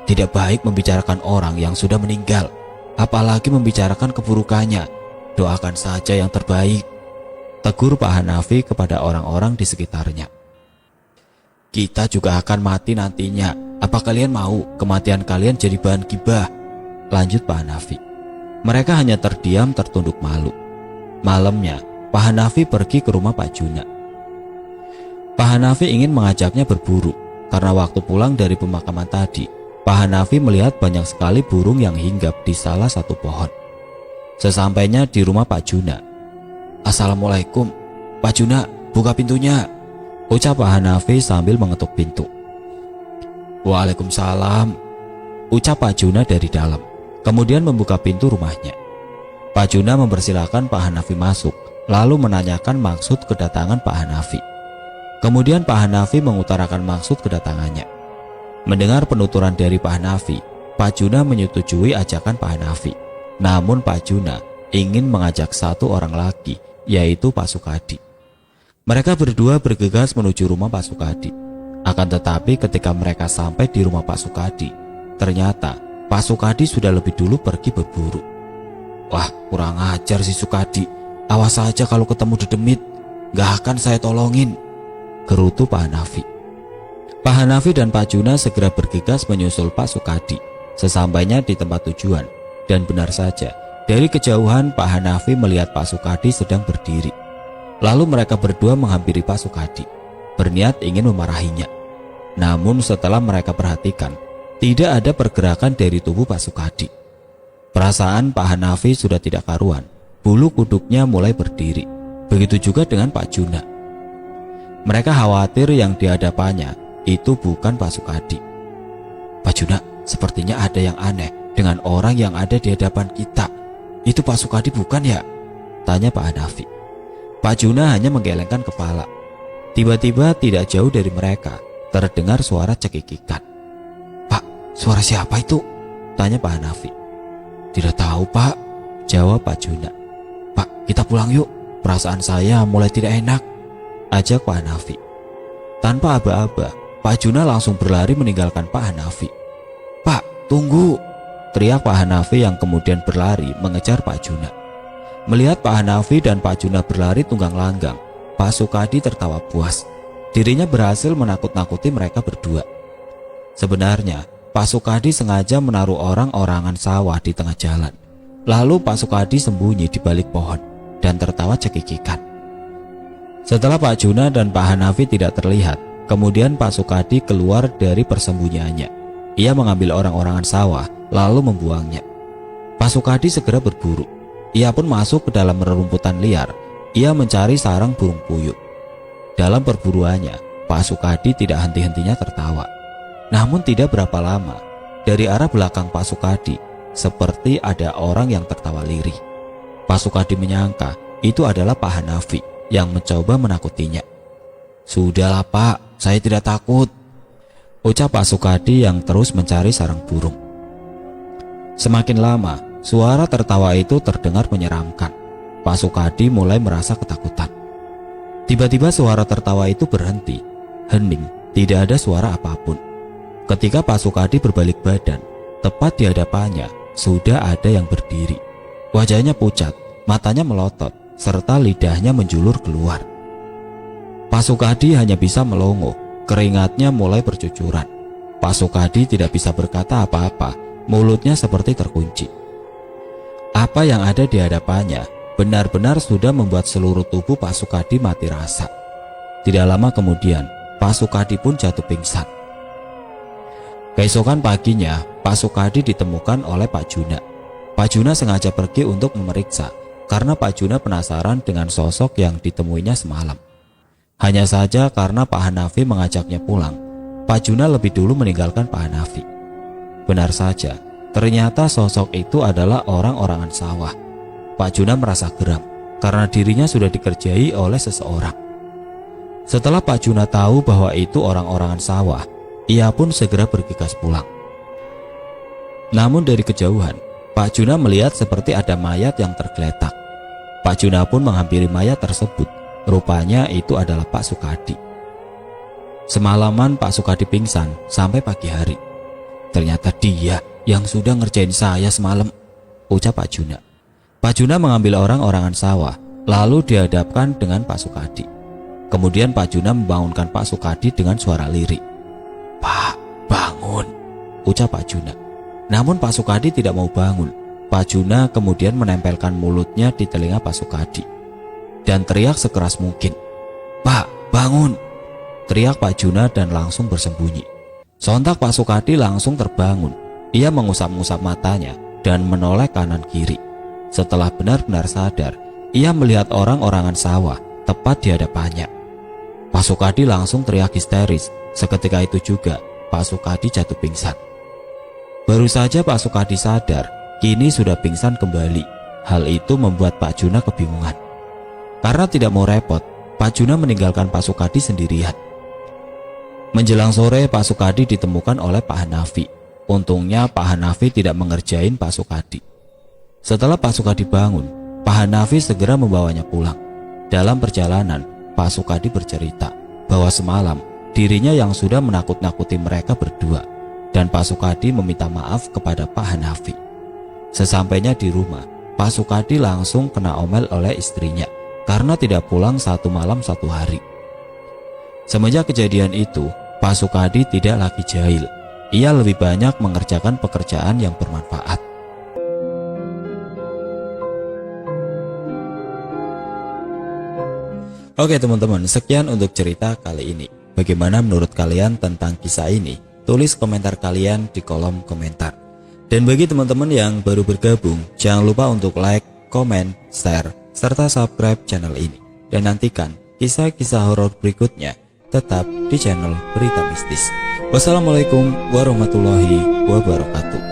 Tidak baik membicarakan orang yang sudah meninggal, apalagi membicarakan keburukannya. Doakan saja yang terbaik," tegur Pak Hanafi kepada orang-orang di sekitarnya. "Kita juga akan mati nantinya. Apa kalian mau kematian kalian jadi bahan gibah?" lanjut Pak Hanafi. Mereka hanya terdiam tertunduk malu. Malamnya, Pak Hanafi pergi ke rumah Pak Juna. Pak Hanafi ingin mengajaknya berburu. Karena waktu pulang dari pemakaman tadi, Pak Hanafi melihat banyak sekali burung yang hinggap di salah satu pohon. Sesampainya di rumah Pak Juna, "Assalamualaikum, Pak Juna, buka pintunya," ucap Pak Hanafi sambil mengetuk pintu. "Waalaikumsalam," ucap Pak Juna dari dalam, kemudian membuka pintu rumahnya. Pak Juna mempersilahkan Pak Hanafi masuk, lalu menanyakan maksud kedatangan Pak Hanafi. Kemudian Pak Hanafi mengutarakan maksud kedatangannya. Mendengar penuturan dari Pak Hanafi, Pak Juna menyetujui ajakan Pak Hanafi. Namun Pak Juna ingin mengajak satu orang lagi, yaitu Pak Sukadi. Mereka berdua bergegas menuju rumah Pak Sukadi. Akan tetapi ketika mereka sampai di rumah Pak Sukadi, ternyata Pak Sukadi sudah lebih dulu pergi berburu. "Wah, kurang ajar si Sukadi. Awas saja kalau ketemu dedemit, gak akan saya tolongin," gerutu Pak Hanafi. Pak Hanafi dan Pak Juna segera bergegas menyusul Pak Sukadi. Sesampainya di tempat tujuan, dan benar saja, dari kejauhan Pak Hanafi melihat Pak Sukadi sedang berdiri. Lalu mereka berdua menghampiri Pak Sukadi, berniat ingin memarahinya. Namun setelah mereka perhatikan, tidak ada pergerakan dari tubuh Pak Sukadi. Perasaan Pak Hanafi sudah tidak karuan, bulu kuduknya mulai berdiri. Begitu juga dengan Pak Juna. Mereka khawatir yang di hadapannya itu bukan Pak Sukadi. "Pak Juna, sepertinya ada yang aneh dengan orang yang ada di hadapan kita. Itu Pak Sukadi bukan ya?" tanya Pak Hanafi. Pak Juna hanya menggelengkan kepala. Tiba-tiba tidak jauh dari mereka terdengar suara cekikikan. "Pak, suara siapa itu?" tanya Pak Hanafi. "Tidak tahu Pak," jawab Pak Juna. "Pak, kita pulang yuk. Perasaan saya mulai tidak enak," ajak Pak Hanafi. Tanpa aba-aba, Pak Juna langsung berlari meninggalkan Pak Hanafi. "Pak, tunggu!" teriak Pak Hanafi yang kemudian berlari mengejar Pak Juna. Melihat Pak Hanafi dan Pak Juna berlari tunggang langgang, Pak Sukadi tertawa puas. Dirinya berhasil menakut-nakuti mereka berdua. Sebenarnya, Pak Sukadi sengaja menaruh orang-orangan sawah di tengah jalan. Lalu Pak Sukadi sembunyi di balik pohon dan tertawa cekikikan. Setelah Pak Juna dan Pak Hanafi tidak terlihat, kemudian Pak Sukadi keluar dari persembunyiannya. Ia mengambil orang-orangan sawah lalu membuangnya. Pak Sukadi segera berburu. Ia pun masuk ke dalam rerumputan liar. Ia mencari sarang burung puyuh. Dalam perburuannya, Pak Sukadi tidak henti-hentinya tertawa. Namun tidak berapa lama, dari arah belakang Pak Sukadi, seperti ada orang yang tertawa lirih. Pak Sukadi menyangka itu adalah Pak Hanafi yang mencoba menakutinya. "Sudahlah Pak, saya tidak takut," ucap Pak Sukadi yang terus mencari sarang burung. Semakin lama, suara tertawa itu terdengar menyeramkan. Pak Sukadi mulai merasa ketakutan. Tiba-tiba suara tertawa itu berhenti, hening, tidak ada suara apapun. Ketika Pak Sukadi berbalik badan, tepat di hadapannya sudah ada yang berdiri. Wajahnya pucat, matanya melotot, serta lidahnya menjulur keluar. Pak Sukadi hanya bisa melongo, keringatnya mulai bercucuran. Pak Sukadi tidak bisa berkata apa-apa, mulutnya seperti terkunci. Apa yang ada di hadapannya benar-benar sudah membuat seluruh tubuh Pak Sukadi mati rasa. Tidak lama kemudian, Pak Sukadi pun jatuh pingsan. Keesokan paginya, Pak Sukadi ditemukan oleh Pak Juna. Pak Juna sengaja pergi untuk memeriksa karena Pak Juna penasaran dengan sosok yang ditemuinya semalam. Hanya saja karena Pak Hanafi mengajaknya pulang, Pak Juna lebih dulu meninggalkan Pak Hanafi. Benar saja, ternyata sosok itu adalah orang-orangan sawah. Pak Juna merasa geram karena dirinya sudah dikerjai oleh seseorang. Setelah Pak Juna tahu bahwa itu orang-orangan sawah, ia pun segera bergegas pulang. Namun dari kejauhan, Pak Juna melihat seperti ada mayat yang tergeletak. Pak Juna pun menghampiri mayat tersebut. Rupanya itu adalah Pak Sukadi. Semalaman Pak Sukadi pingsan sampai pagi hari. "Ternyata dia yang sudah ngerjain saya semalam," ucap Pak Juna. Pak Juna mengambil orang-orangan sawah lalu dihadapkan dengan Pak Sukadi. Kemudian Pak Juna membangunkan Pak Sukadi dengan suara lirih. "Pak, bangun," ucap Pak Juna. Namun Pak Sukadi tidak mau bangun. Pak Juna kemudian menempelkan mulutnya di telinga Pak Sukadi dan teriak sekeras mungkin. "Pak, bangun!" teriak Pak Juna dan langsung bersembunyi. Sontak Pak Sukadi langsung terbangun. Ia mengusap-ngusap matanya dan menoleh kanan kiri. Setelah benar-benar sadar, ia melihat orang-orangan sawah tepat di hadapannya. Pak Sukadi langsung teriak histeris. Seketika itu juga Pak Sukadi jatuh pingsan. Baru saja Pak Sukadi sadar, kini sudah pingsan kembali. Hal itu membuat Pak Juna kebingungan. Karena tidak mau repot, Pak Juna meninggalkan Pak Sukadi sendirian. Menjelang sore, Pak Sukadi ditemukan oleh Pak Hanafi. Untungnya Pak Hanafi tidak mengerjain Pak Sukadi. Setelah Pak Sukadi bangun, Pak Hanafi segera membawanya pulang. Dalam perjalanan, Pak Sukadi bercerita bahwa semalam dirinya yang sudah menakut-nakuti mereka berdua, dan Pak Sukadi meminta maaf kepada Pak Hanafi. Sesampainya di rumah, Pak Sukadi langsung kena omel oleh istrinya karena tidak pulang 1 malam 1 hari. Semenjak kejadian itu, Pak Sukadi tidak lagi jahil. Ia lebih banyak mengerjakan pekerjaan yang bermanfaat. Oke teman-teman, sekian untuk cerita kali ini. Bagaimana menurut kalian tentang kisah ini? Tulis komentar kalian di kolom komentar. Dan bagi teman-teman yang baru bergabung, jangan lupa untuk like, komen, share, serta subscribe channel ini. Dan nantikan kisah-kisah horor berikutnya tetap di channel Berita Mistis. Wassalamualaikum warahmatullahi wabarakatuh.